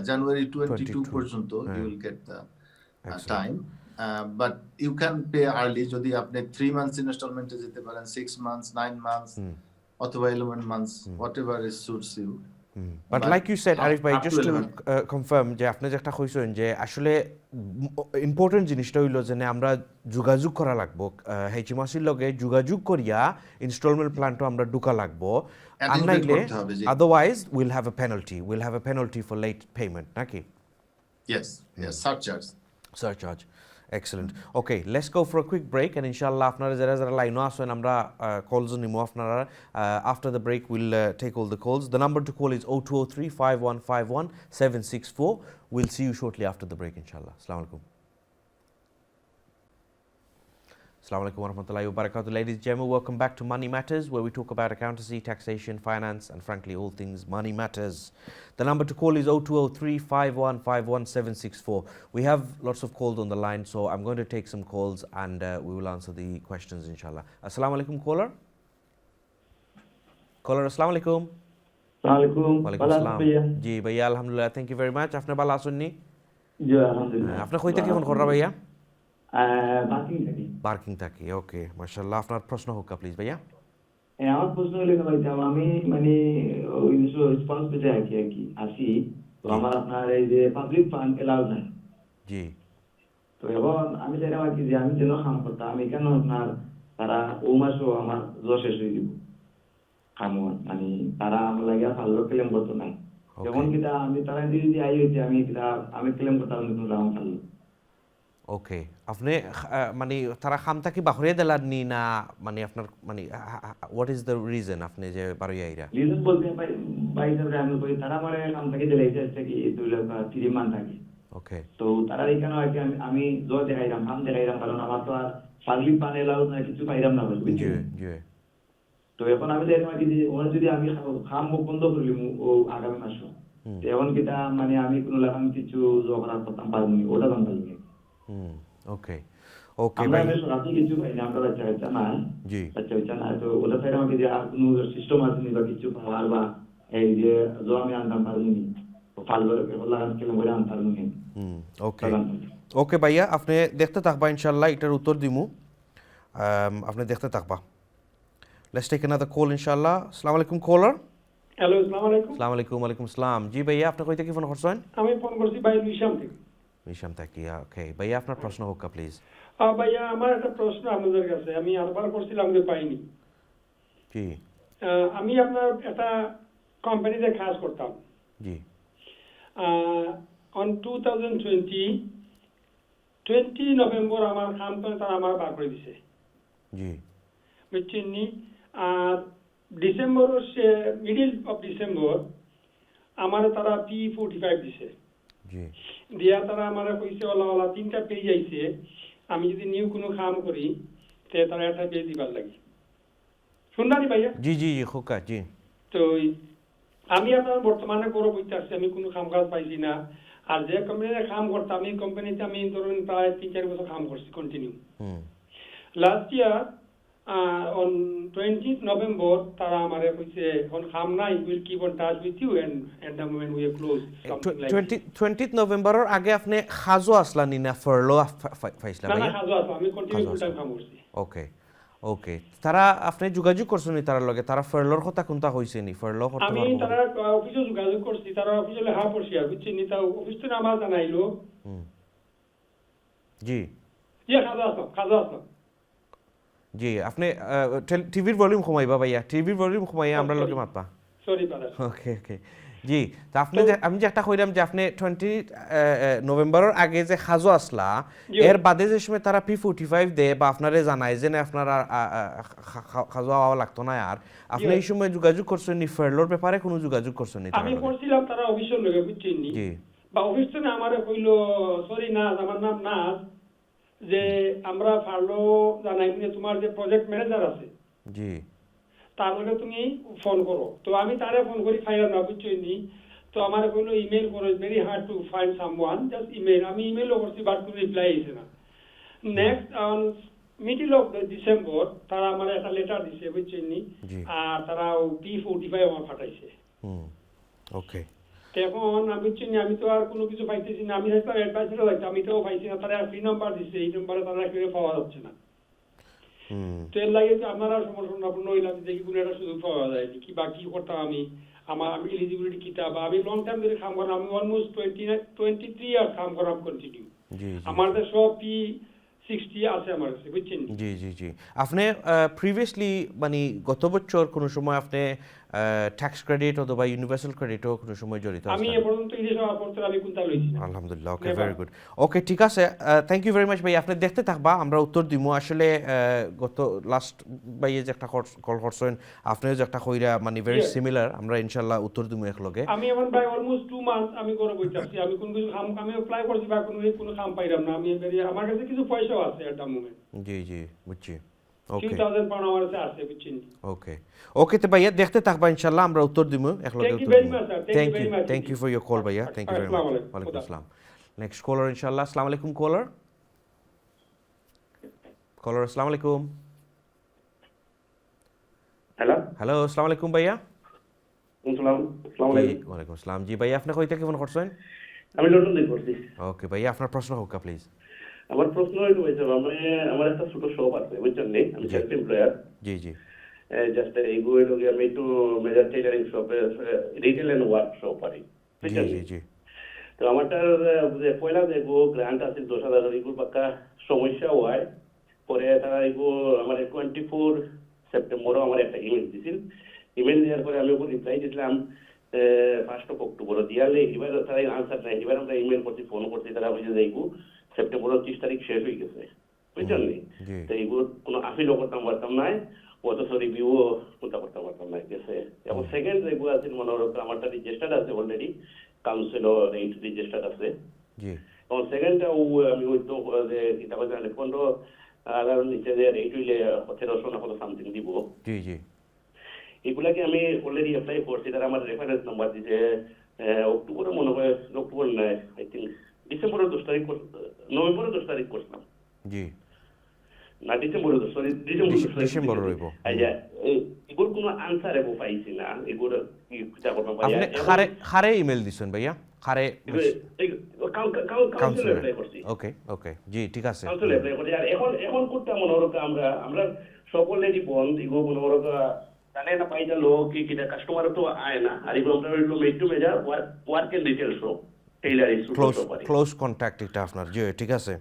January 22 পর্যন্ত you will get the time. But you can pay early যদি আপনি 3 months installment এ যেতে পারেন, 6 months, 9 months অথবা 11 months, whatever suits you. But like you said, Arif bhai, just to confirm যে আপনি যেটা কইছেন যে আসলে ইম্পর্টেন্ট জিনিসটা হইলো যে আমরা যোগাযোগ করা লাগবো HMRCর লগে, যোগাযোগ করিয়া ইনস্টলমেন্ট প্ল্যানটা আমরা ঢুকা লাগবো, আনলাইলে otherwise we'll have a penalty for late payment, নাকি? Yes, surcharge. Excellent. Okay, let's go for a quick break, and inshallah আপনারা যারা লাইনে আছেন আমরা কলস নিমো আপনারা। After the break we'll take all the calls. The number to call is 0203 5151 764. We'll see you shortly after the break, inshallah. Assalamu alaikum. Assalamu alaikum warahmatullahi wabarakatuh. Ladies and gentlemen, welcome back to Money Matters, where we talk about accountancy, taxation, finance, and frankly all things money matters. The number to call is 0203 5151 764. We have lots of calls on the line, so I'm going to take some calls and we will answer the questions, inshallah. Assalamu alaikum, caller. Assalamu alaikum. Walaikum salam. Ji bhaiya, alhamdulillah, thank you very much. Apne bala asunni? Ji alhamdulillah. Apne koi থেকে ফোন কররা ভাইয়া? পার্কিং থাকি। ওকে, মাশাআল্লাহ। আপনার প্রশ্ন হোক প্লিজ ভাইয়া। আমার প্রশ্ন হলো ভাইজান, আমি মানে ওই রেসপন্স পেতে আসি তো আমার আপনার এই যে পাবলিক ফান্ড এলাউ নাই। জি। তো এখন আমি চাইলাম আর কি যে আমি যেন কাম করতাম, আমি কেন আপনার তারা ও মাসও আমার জ্বর শেষ হয়ে দিব কামন, মানে তারা আমার লাগিয়া ভালো ক্লেম করতো নাই। যখন কিটা আমি তারা যদি আই হইতে আমি ক্লেম করতাম কিন্তু আমার ভালো। ওকে, আপনি মানে তারা খামটা কি বাহরিয়া দিলার নি না, মানে আপনার মানে হোয়াট ইজ দ্য রিজন আপনি যে বারোই আইরা? রিজন বলতে ভাই সাহেব আমি কই তারা মানে খামটাকে দিলাইছে আছে কি 2 লাখ 3 মান থাকে। ওকে, তো তারা এখানে আর কি আমি জয় দেখাইলাম, খাম দেখাইলাম, কারণ আমার তো আর পাবলিক প্যানেল আউট না কিছু পাইলাম না বলবি। জি জি। তো এখন আমি দেখলাম কি যে ওরা যদি আমি খাম বন্ধ করলি ও আগামী মাসে, এখন কিটা মানে আমি কোনো লাগাম কিছু জয় করার করতাম পারবনি, ওটা জানতে লাগবে। ওকে ওকে ভাই, আমরা রাতে কিছু পাই না, আমরা বাচ্চা না। জি, বাচ্চা না। তো ওটা থেকে আমাকে যে আর কোনো সিস্টেম আছে নি বা কিছু পাওয়ার বা এই যে আমি আনতাম পারবনি, ফালবার লাগান কেমন করে আনতাম পারবনি। ওকে ওকে ভাইয়া, আপনি দেখতে থাকবা, ইনশাআল্লাহ এটার উত্তর দিমু, আপনি দেখতে থাকবা। Let's take another call, inshallah. Assalamu alaikum, caller. Hello, আসসালামু আলাইকুম। আসসালামু আলাইকুম। ওয়ালাইকুম আসসালাম। জি ভাইয়া, আপনি কই থেকে ফোন করছেন? আমি ফোন করছি ভাই মিশাম থেকে। মিশাম থেকে। ওকে ভাইয়া, আপনার প্রশ্ন হোক প্লিজ। ভাইয়া আমার একটা প্রশ্ন আপনাদের কাছে, আমি আরবার করছিলাম যে পাইনি। জি। আমি আপনার একটা কোম্পানিতে কাজ করতাম। জি। অন 2020 নভেম্বর আমার কামটা তারা আমার বার করে দিছে। জি। বুঝছেন নি? ডিসেম্বর মিডল অফ ডিসেম্বর আমার তারা P45 দিছে। জি। দিয়া তারা আমার কইছে ওলা 3টা পেজ আইছে, আমি যদি নিউ কোনো কাম করি তে তারা একটা পেজ দিবার লাগি। শুনলানি ভাইয়া? জি জি জি খোকা জি। তো আমি আপনার বর্তমানে করো বইতে আসছি, আমি কোনো কাম কাজ পাইছি না। আর যে কোম্পানিতে কাম করতাম এই কোম্পানিতে আমি ধরুন প্রায় 3-4 বছর কাম করছি continue. Last year on 20th November তারা আমারে কইছে এখন কাম নাই, will keep on touch with you and at the moment we are close something like 20th নভেম্বরের আগে আপনি খাজো আসলানি না ফারলো ফাইসলা ভাইয়া? না, খাজো আসলাম, আমি কন্টিনিউ ফুল টাইম কাম করছি। ওকে ওকে তারা আপনি যোগাযোগ করছেন নি তার লগে তারা ফার্লোর কথা কোনটা হইছে নি ফার্লো করতে আমি পারবো তারা অফিসে যোগাযোগ করছি, তারা অফিসে লেখা পড়ছি আর বুঝছি নি, তা অফিস থেকে আমার জানাইলো জি যে খাজা আসলাম জি আপনি টিভির ভলিউম কমাইবা ভাইয়া টিভির ভলিউম কমাইয়া আমরা লগে মাতবা সরি ব্রাদার। ওকে ওকে জি তা আপনি যে আমি যে একটা কইলাম যে আপনি 20 নভেম্বরের আগে যে খাজো আসলা এর বাদে যে সময় তারা P45 দে বা আপনারে জানায় যে না আপনার খাজো হওয়া লাগতো না আর আপনি এই সময় যোগাযোগ করছেন নি ফার্লোর ব্যাপারে কোনো যোগাযোগ করছেন নি আমি করছিলাম তারা অফিসের লগে বুঝছেন নি, জি বা অফিস থেকে আমারে কইলো সরি নাজ, আমার নাম নাজ, যে আমরা ফার্লো জানাই যে তোমার যে প্রজেক্ট ম্যানেজার আছে জি তার লগে তুমি ফোন করো। তো আমি তারে ফোন করি ফাইলাম না বুঝছেন নি, তো আমার কইলো ইমেল করো, very hard to find someone, just email. আমি ইমেলও করছি বাট কোনো রিপ্লাই আইছে না। Next on middle of December তারা আমার একটা লেটার দিছে বুঝছেন নি, আর তারা P45 আমার পাঠাইছে। ওকে এখন আমি বুঝছেন আমি তো আর কোনো কিছু পাইতেছি না, আমি হয়তো অ্যাডভাইসারও লাগছে, আমি তো পাইছি না, তারা ফ্রি নাম্বার দিচ্ছে, এই নাম্বারে তারা কেউ পাওয়া যাচ্ছে না। তো এর লাগে আপনারা সমর্থনপূর্ণ হইলাম যে কি কোনো একটা সুযোগ পাওয়া যায় কি বা কি করতাম আমি, আমি এলিজিবিলিটি কিতা বা আমি লং টাইম ধরে কাম করাম, আমি অলমোস্ট 23 ইয়ার কাম করাম কন্টিনিউ। আমাদের সব P60 আছে আমার কাছে বুঝছেন। জি জি জি আপনি প্রিভিয়াসলি মানে গত বছর কোনো সময় আপনি ট্যাক্স ক্রেডিট অথবা ইউনিভার্সাল ক্রেডিটও কোনো সময় জড়িত আছেন? আমি এ পর্যন্ত এই দেশে হওয়ার পর থেকে আমি কোনটা লইছি না। আলহামদুলিল্লাহ ওকে ভেরি গুড ওকে ঠিক আছে থ্যাংক ইউ ভেরি মাচ ভাই আপনি দেখতে থাকবা আমরা উত্তর দিমু আসলে গত লাস্ট ভাইয়ে যে একটা কল করছেন আপনিও যে একটা কইরা মানে ভেরি সিমিলার আমরা ইনশাআল্লাহ উত্তর দিমু একলগে। আমি এখন প্রায় অলমোস্ট 2 মান্থ আমি করে বইতাছি, আমি কোন কিছু আমি অ্যাপ্লাই করছি বা কোনো কাম পাইলাম না। আমি আমার কাছে কিছু পয়সাও আছে এট দ্য মোমেন্ট। জি জি বুঝছি ওকে 2000 পাউন্ড আমার কাছে আছে বুঝছেন। ওকে ওকে তো ভাইয়া দেখতে থাকবা ইনশাআল্লাহ আমরা উত্তর দিমু একলগে উত্তর দিমু। Thank you for your call ভাইয়া থ্যাংক ইউ ভেরি মাচ ওয়ালাইকুম আসসালাম। নেক্সট কলার ইনশাআল্লাহ আসসালামু আলাইকুম কলার আসসালামু আলাইকুম হ্যালো আসসালামু আলাইকুম ভাইয়া। আসসালামু আলাইকুম। ওয়ালাইকুম আসসালাম জি ভাইয়া আপনি কইতে কেমন করছেন? আমি লন্ডন থেকে করছি। ওকে ভাইয়া আপনার প্রশ্ন হোক প্লিজ। আমার প্রশ্ন হইলো ভাই স্যার আমার একটা ছোট শপ আছে বুঝছেন নি, আমি সেলফ এমপ্লয়ার। জি জি জাস্ট এইগো হইলো আমি একটু মেজার টেইলারিং শপে রিটেল এন্ড ওয়ার্কশপ পারি জি জি জি তো আমারটার পয়লা দেখবো গ্রান্ট আছে 10,000 এগুলো পাক্কা সমস্যা হয় পরে তারা এগুলো আমার 24 সেপ্টেম্বরও আমার একটা ইমেল দিছিল। ইমেল দেওয়ার পরে আমি ওকে রিপ্লাই দিয়েছিলাম 1 অক্টোবর দিয়ালে, এবার তারা আনসার নাই। এবার আমরা ইমেল করছি ফোন করছি, তারা বুঝে যাইবো সেপ্টেম্বরের 30 তারিখ শেষ হয়ে গেছে বুঝছেন নি। তো এইগুলো কোনো আপিলও করতাম পারতাম নাই, অথচ রিভিউও করতে পারতাম না গেছে। এবং সেকেন্ড যেগুলো আছে মনে হতো আমারটা রেজিস্টার্ড আছে অলরেডি, কাউন্সিলর রেট রেজিস্টার্ড আছে। এবং সেকেন্ডটা আমি ওই তো যে কিতা কইতে 15,000 নিচে যে রেট হইলে 1300 না কত সামথিং দিব। জি জি এগুলাকে আমি অলরেডি অ্যাপ্লাই করছি, তারা আমার রেফারেন্স নাম্বার দিছে অক্টোবরে মনে হয়, অক্টোবর নয় আই থিঙ্ক ডিসেম্বরের 10 তারিখ, নভেম্বরের 10 তারিখ করছিলাম জি না ডিসেম্বরের 10 সরি ডিসেম্বর রইব। আচ্ছা এগুলোর কোনো আনসার এবো পাইছি না, এগুলো কি কিতা করতে পারি? আপনি খারে ইমেল দিছেন ভাইয়া খারে কাউন্সিল অ্যাপ্লাই করছি। ওকে ওকে জি ঠিক আছে কাউন্সিল অ্যাপ্লাই করছি। আর এখন করতে মনে হলো আমরা সকলেরই বন্ধ এগুলো মনে হলো জানে না পাইতা লোক কি কিটা কাস্টমারও তো আয় না। আর এগুলো আমরা হইলো made to measure work and retail show tailoring close contact এটা আপনার জি ঠিক আছে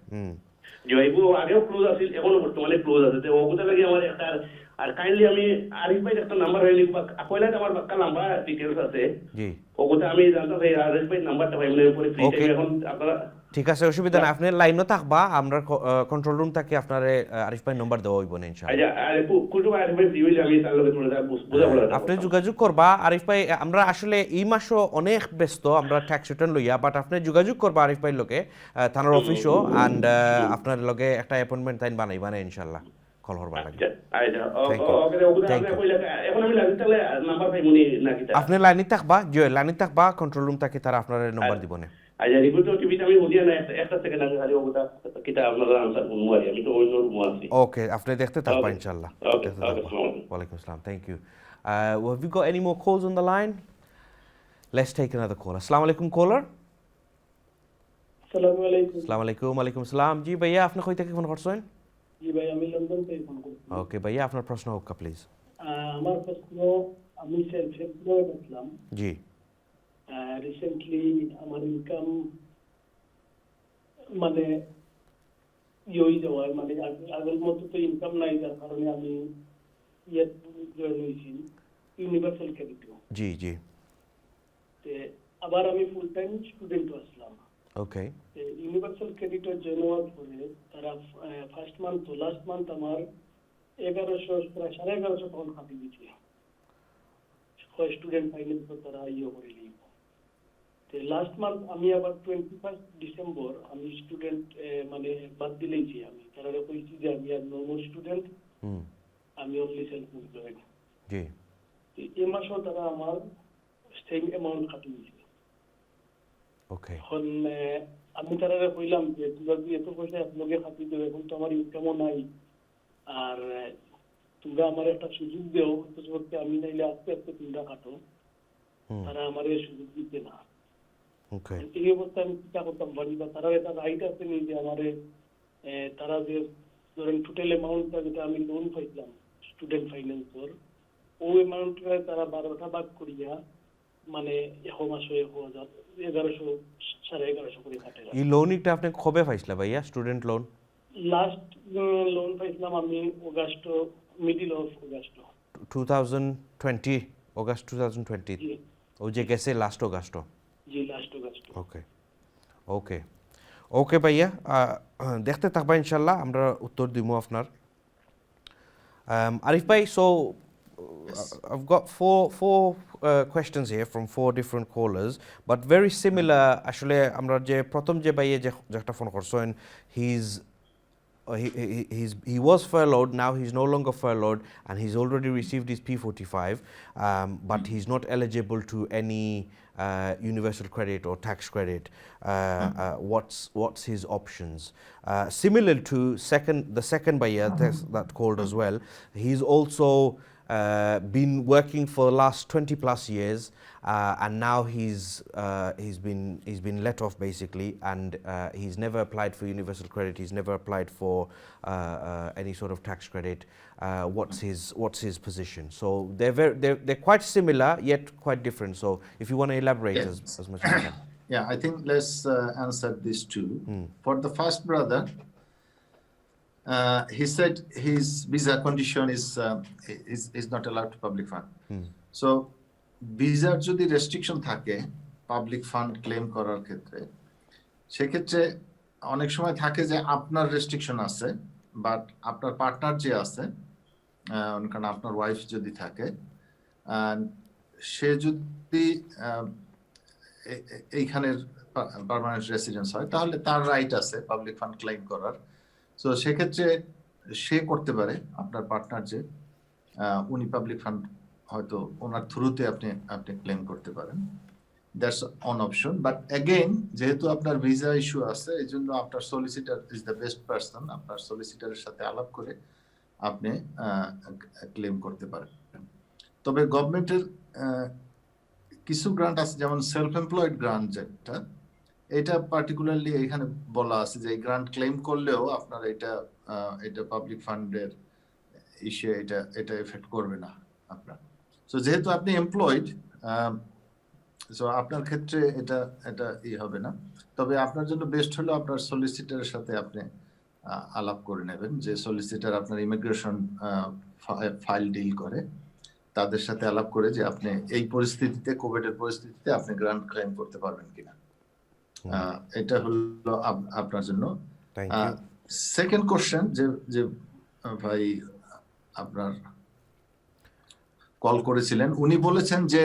এগুলো আগেও ক্লোজ আছে, এখনো বর্তমানে ক্লোজ আছে। তো ওগুলো লাগে আমার একটা আর কাইন্ডলি আমি আরিফ ভাই একটা নাম্বার হইলি কইলা আমার বাক্কা নাম্বার ডিটেইলস আছে জি ওগুলো আমি জানতে চাই আরিফ ভাই নাম্বারটা ভাই মনে পরে ফ্রি টাইমে এখন আপনারা ঠিক আছে অসুবিধা না আপনি লাইনও থাকবা আমরা কন্ট্রোল রুম থেকে আপনারে আরিফ ভাই নাম্বার দেওয়া হইব না ইনশাআল্লাহ। আচ্ছা আর কুলটু ভাই আরিফ ভাই ফ্রি হইলে আমি তার লগে তোমরা বুঝা বলা আপনি যোগাযোগ করবা আরিফ ভাই। আমরা আসলে এই মাসও অনেক ব্যস্ত আমরা ট্যাক্স রিটার্ন লইয়া, বাট আপনি যোগাযোগ করবা আরিফ ভাইয়ের লগে থানার অফিসও অ্যান্ড আপনার লগে একটা অ্যাপয়েন্টমেন্ট টাইম বানাইবা না ইনশাআল্লাহ কল করবার লাগে। আপনি লাইনে থাকবা যে লাইনে থাকবা কন্ট্রোল রুম থেকে তারা আপনার নাম্বার দিব না। আচ্ছা রিপোর্ট টিভিতে আমি বুঝিয়া না একটা সেকেন্ড আমি খালি ওটা কিটা আপনারা আনসার করবো আর আমি তো অন্য রুম আছি। ওকে আপনি দেখতে থাকবা ইনশাআল্লাহ। ওয়ালাইকুম আসসালাম thank you. Have we got any more calls on the line? Let's take another call. Assalamu alaikum caller. আসসালামু আলাইকুম। আসসালামু আলাইকুম ওয়ালাইকুম আসসালাম জি ভাইয়া আপনি কই থেকে ফোন করছেন? জি ভাই আমি লন্ডন থেকে ফোন করছি। ওকে ভাইয়া, আপনার প্রশ্ন হোক প্লিজ। আমার প্রশ্ন, আমি সেলফ এমপ্লয়েড আসলাম, জি রিসেন্টলি আমার ইনকাম মানে হয়ে যাওয়ায়, মানে আগের মতো তো ইনকাম নাই, যার কারণে আমি জয়েন হয়েছি ইউনিভার্সাল ক্রেডিটে। জি জি আবার আমি ফুল টাইম স্টুডেন্ট আসলাম। ওকে ইউনিভার্সাল ক্রেডিটে জয়েন হওয়ার পরে তারা ফার্স্ট মান্থ তো লাস্ট মান্থ আমার 1100 প্রায় 1150 পাউন্ড কাটিয়ে দিচ্ছে স্টুডেন্ট ফাইন্যান্স তারা করে নিই। লাস্ট মান্থ আমি আবার 21 ডিসেম্বর আমি স্টুডেন্ট মানে বাদ দিলেইছি, আমি তারা কইছি যে আমি আর নর্মাল স্টুডেন্ট, আমি অনলি সেলফ এমপ্লয়েড। জি এই মাসও তারা আমার সেম অ্যামাউন্ট কাটিয়ে দিয়েছে। ওকে এখন আমি তারা কইলাম যে তোমরা যদি এত পয়সা একলগে কাটিয়ে দেবে, এখন তো আমার ইনকামও নাই, আর তোমরা আমার একটা সুযোগ দেও, অন্তত আমি নাইলে আস্তে আস্তে তোমরা কাটো। তারা আমার এই সুযোগ দিতে না। ওকে এই অবস্থায় আমি চিন্তা করতাম পারি, বা তারা এটা রাইট আছে নি যে আমার তারা যে ধরেন টোটাল অ্যামাউন্টটা যেটা আমি লোন পাইছিলাম স্টুডেন্ট ফাইন্যান্সের, ওই অ্যামাউন্টটা তারা 12টা ভাগ করিয়া মানে 1 মাসে 1000 1100 1150 করে কাটে। এই লোনটা আপনি কবে পাইছিলা ভাইয়া, স্টুডেন্ট লোন? লাস্ট লোন পাইছিলাম আমি August, middle of August 2020, August 2020। জি ও যে গেছে লাস্ট অগাস্ট। জি লাস্ট অগাস্ট। ওকে ওকে ওকে ভাইয়া, দেখতে থাকবা ইনশাল্লাহ, আমরা উত্তর দিব আপনার। Arif bhai, so I've got four questions here from 4 different callers, but very similar. Actually, আমরা যে প্রথম যে ভাইয়ে যে একটা ফোন করছেন, he was furloughed, now he's no longer furloughed and he's already received his P45, but he's not eligible to any universal credit or tax credit. What's his options? Similar to the second buyer that called as well, he's also been working for the last 20 plus years, and now he's been let off basically, and he's never applied for universal credit, he's never applied for any sort of tax credit. What's his position? So they're quite similar yet quite different, so if you want to elaborate as much as you can. Yeah, I think let's answer these two. For the first brother, he said his visa condition is not allowed to public fund. So ভিসার যদি রেস্ট্রিকশন থাকে পাবলিক ফান্ড ক্লেম করার ক্ষেত্রে, সেক্ষেত্রে অনেক সময় থাকে যে আপনার রেস্ট্রিকশন আছে, বাট আপনার পার্টনার যে আছে, কারণ আপনার ওয়াইফ যদি থাকে, সে যদি এইখানের পার্মানেন্ট রেসিডেন্স হয়, তাহলে তার রাইট আছে পাবলিক ফান্ড ক্লেম করার। তো সেক্ষেত্রে সে করতে পারে, আপনার পার্টনার যে উনি পাবলিক ফান্ড হয়তো ওনার থ্রুতে আপনি ক্লেম করতে পারেন, that's on option. But again, যেহেতু আপনার ভিসা ইস্যু আছে, এই জন্য আপনার solicitor is the best person. আপনার সলিসিটারের সাথে আলাপ করে আপনি ক্লেম করতে পারেন। তবে গভর্নমেন্টের কিছু গ্রান্ট আছে, যেমন সেলফ এমপ্লয়েড গ্রান্ট যেটা, এটা পার্টিকুলারলি এখানে বলা আছে যে এই গ্রান্ট ক্লেম করলেও আপনার এটা পাবলিক ফান্ডের ইস্যু, এটা এফেক্ট করবে না আপনার। সো যেহেতু আপনি এমপ্লয়েড, সো আপনার ক্ষেত্রে এটা হবে না। তবে আপনার জন্য বেস্ট হলো আপনার সলিসিটারের সাথে আপনি আলাপ করে নেবেন, যে সলিসিটার আপনার ইমিগ্রেশন ফাইল ডিল করে, তাদের সাথে আলাপ করে যে আপনি এই পরিস্থিতিতে, কোভিডের পরিস্থিতিতে আপনি গ্রান্ট ক্লেম করতে পারবেন কিনা। এটা হলো আপনার জন্য। সেকেন্ড কোশ্চেন, যে ভাই আপনার কল করেছিলেন, উনি বলেছেন যে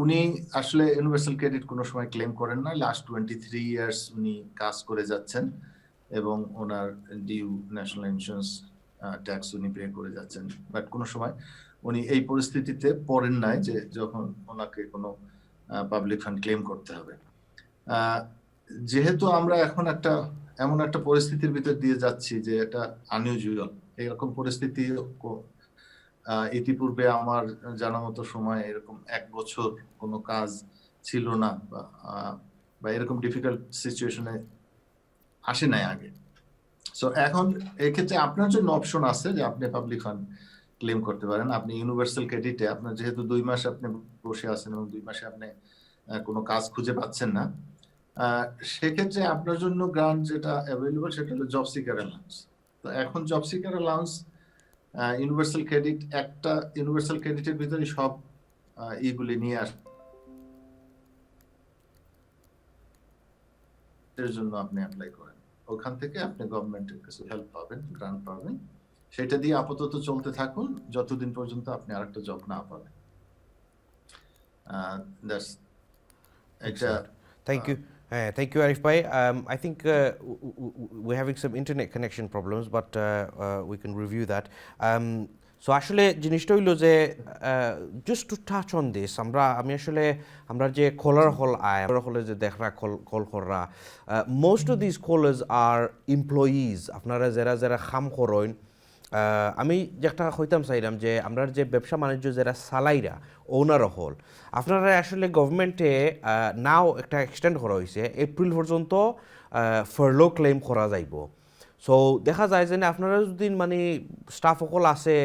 উনি আসলে ইউনিভার্সাল ক্রেডিট কোনো সময় ক্লেম করেন না। লাস্ট 23 ইয়ার্স উনি কাজ করে যাচ্ছেন এবং ওনার ডিউ ন্যাশনাল ইন্স্যুরেন্স ট্যাক্স উনি পে করে যাচ্ছেন, বাট কোনো সময় উনি এই পরিস্থিতিতে পড়েন নাই যে যখন ওনাকে কোনো পাবলিক ফান্ড ক্লেম করতে হবে। যেহেতু আমরা এখন এমন একটা পরিস্থিতির ভিতর দিয়ে যাচ্ছি যে এটা আনইউজুয়াল, এরকম পরিস্থিতি ইতিপূর্বে আমার জানা মতো সময় এরকম 1 বছর কোনো কাজ ছিল না, বা এরকম ডিফিকাল্ট সিচুয়েশনে আসে নাই আগে। সো এখন এক্ষেত্রে আপনার জন্য অপশন আছে যে আপনি পাবলিক ফান্ড ক্লেম করতে পারেন। আপনি ইউনিভার্সাল ক্রেডিটে আপনার যেহেতু 2 মাস আপনি বসে আছেন এবং 2 মাসে আপনি কোনো কাজ খুঁজে পাচ্ছেন না, সেক্ষেত্রে আপনার জন্য গ্রান্ট যেটা অ্যাভেলেবল সেটা হলো জব সিকার অ্যালাউন্স। তো এখন job seeker allowance universal credit, একটা ইউনিভার্সাল ক্রেডিটের ভিতরে সব এইগুলি নিয়ে আসে, এর জন্য আপনি অ্যাপ্লাই করেন, ওখান থেকে আপনি গভর্নমেন্টের কাছে হেল্প পাবেন, গ্রান্ট পাবেন, সেটা দিয়ে আপাতত চলতে থাকুন যতদিন পর্যন্ত আপনি আরেকটা জব না পাবেন। Thank you. Thank you, Arif Bhai. I think we're having some internet connection problems, but we can review that. So আসলে জিনিসটা হইলো যে just to touch on this, আমি আসলে আমরা যে কলার হল আয় হলে যে দেখরা call কররা, most of these callers are employees, আপনারা যারা কাম করেন। আমি যেটা হইতাম চাইলাম যে আমরা যে ব্যবসা বাণিজ্য যারা সালাইরা ওনার হল, আপনারা আসলে গভর্নমেন্টে নাও একটা এক্সটেন্ড করা হয়েছে এপ্রিল পর্যন্ত ফারলো ক্লেম করা যাইব। সো দেখা যায় যে আপনারা যদি মানে স্টাফ সকল আছে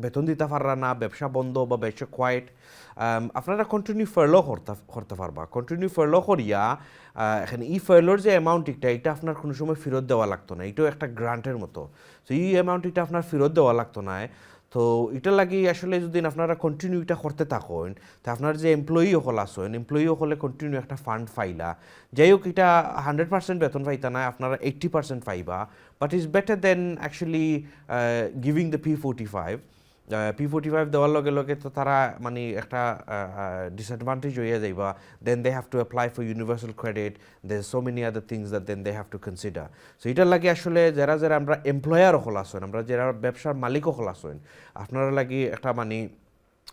বেতন দিতে পাররা না, ব্যবসা বন্ধ বা ব্যবসা কোয়াইট, আপনারা কন্টিনিউ ফারলো করতে পারবা। কন্টিনিউ ফারলো করিয়া এখানে ই ফারলোর যে অ্যামাউন্টটা এটা আপনার কোনো সময় ফেরত দেওয়া লাগতো না, এটাও একটা গ্রান্টের মতো। সো এই অ্যামাউন্টটা আপনার ফেরত দেওয়া লাগতো না। তো এটা লাগি আসলে যদি আপনারা কন্টিনিউ এটা করতে থাকেন, তো আপনার যে এমপ্লয়ি হল আসেন, এমপ্লয়ি হলে কন্টিনিউ একটা ফান্ড পাইলা, যাই হোক এটা 100% বেতন পাইতা না, আপনারা 80% পাইবা, but is better then actually giving the P45 দেওয়ার লগে লগে তো তারা মানে একটা ডিসঅ্যাডভান্টেজ হয়ে যাইবা, then they have to apply for universal credit, there's so many other things that then they have to consider. So এটার লাগে আসলে যারা আমরা এমপ্লয়ার হল আসেন, আমরা যারা ব্যবসার মালিক হল আসেন, আপনারা লাগি একটা মানে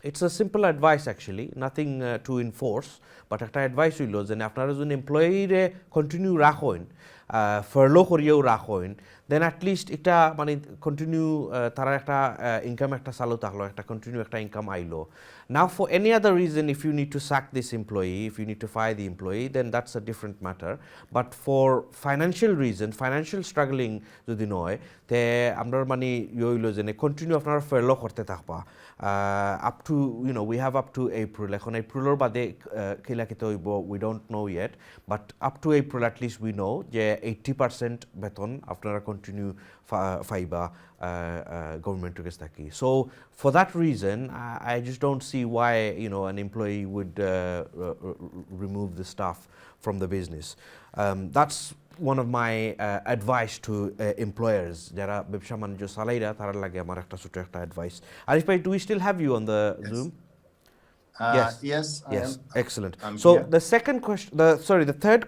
it's a simple advice actually, nothing to enforce, but একটা অ্যাডভাইস হইল যে আপনারা যদি এমপ্লয়িরে কন্টিনিউ রাখেন, ফারলো করিয়েও রাখেন, দেন অ্যাটলিস্ট এটা মানে কন্টিনিউ তারা একটা ইনকাম একটা চালু থাকলো, একটা কন্টিনিউ একটা ইনকাম আইলো। Now for any other reason, if you need to sack this employee, if you need to fire the employee, then that's a different matter. But for financial reason, financial struggling যদি নয়, তে আমরা মানে হইলো যে কন্টিনিউ আপনারা ফারলো করতে থাকবা up to, you know, we have up to April. এখন এপ্রিলের বাদে কিলা কিতে হইব we don't know yet, but up to April at least we know যে 80% বেতন আপনারা কন্টিনিউ ফাইবা গভর্নমেন্টের কাছে থাকি। So for that reason I just don't see why, you know, an employee would remove the staff from the business. That's one of my advice to employers, যারা ব্যবসা বাণিজ্য চালাইরা তারা লাগে আমার একটা ছোট একটা অ্যাডভাইস। আরিফ ভাই, do we still have you on the Zoom? Yes, excellent. I'm So here. the second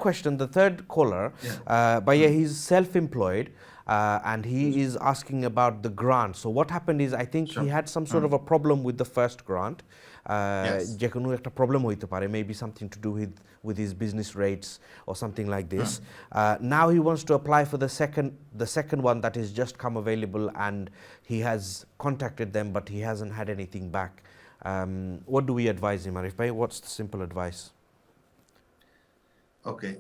question, the third caller, Bhaiya, he's self-employed, and he is asking about the grant. So what happened is, I think he had some sort of a problem with the first grant. যে কোনো একটা প্রবলেম হইতে পারে, maybe something to do with his business rates or something like this. Now he wants to apply for the second one that is just come available, and he has contacted them but he hasn't had anything back. What do we advise him, Arif Bhai? What's the simple advice? ওকে,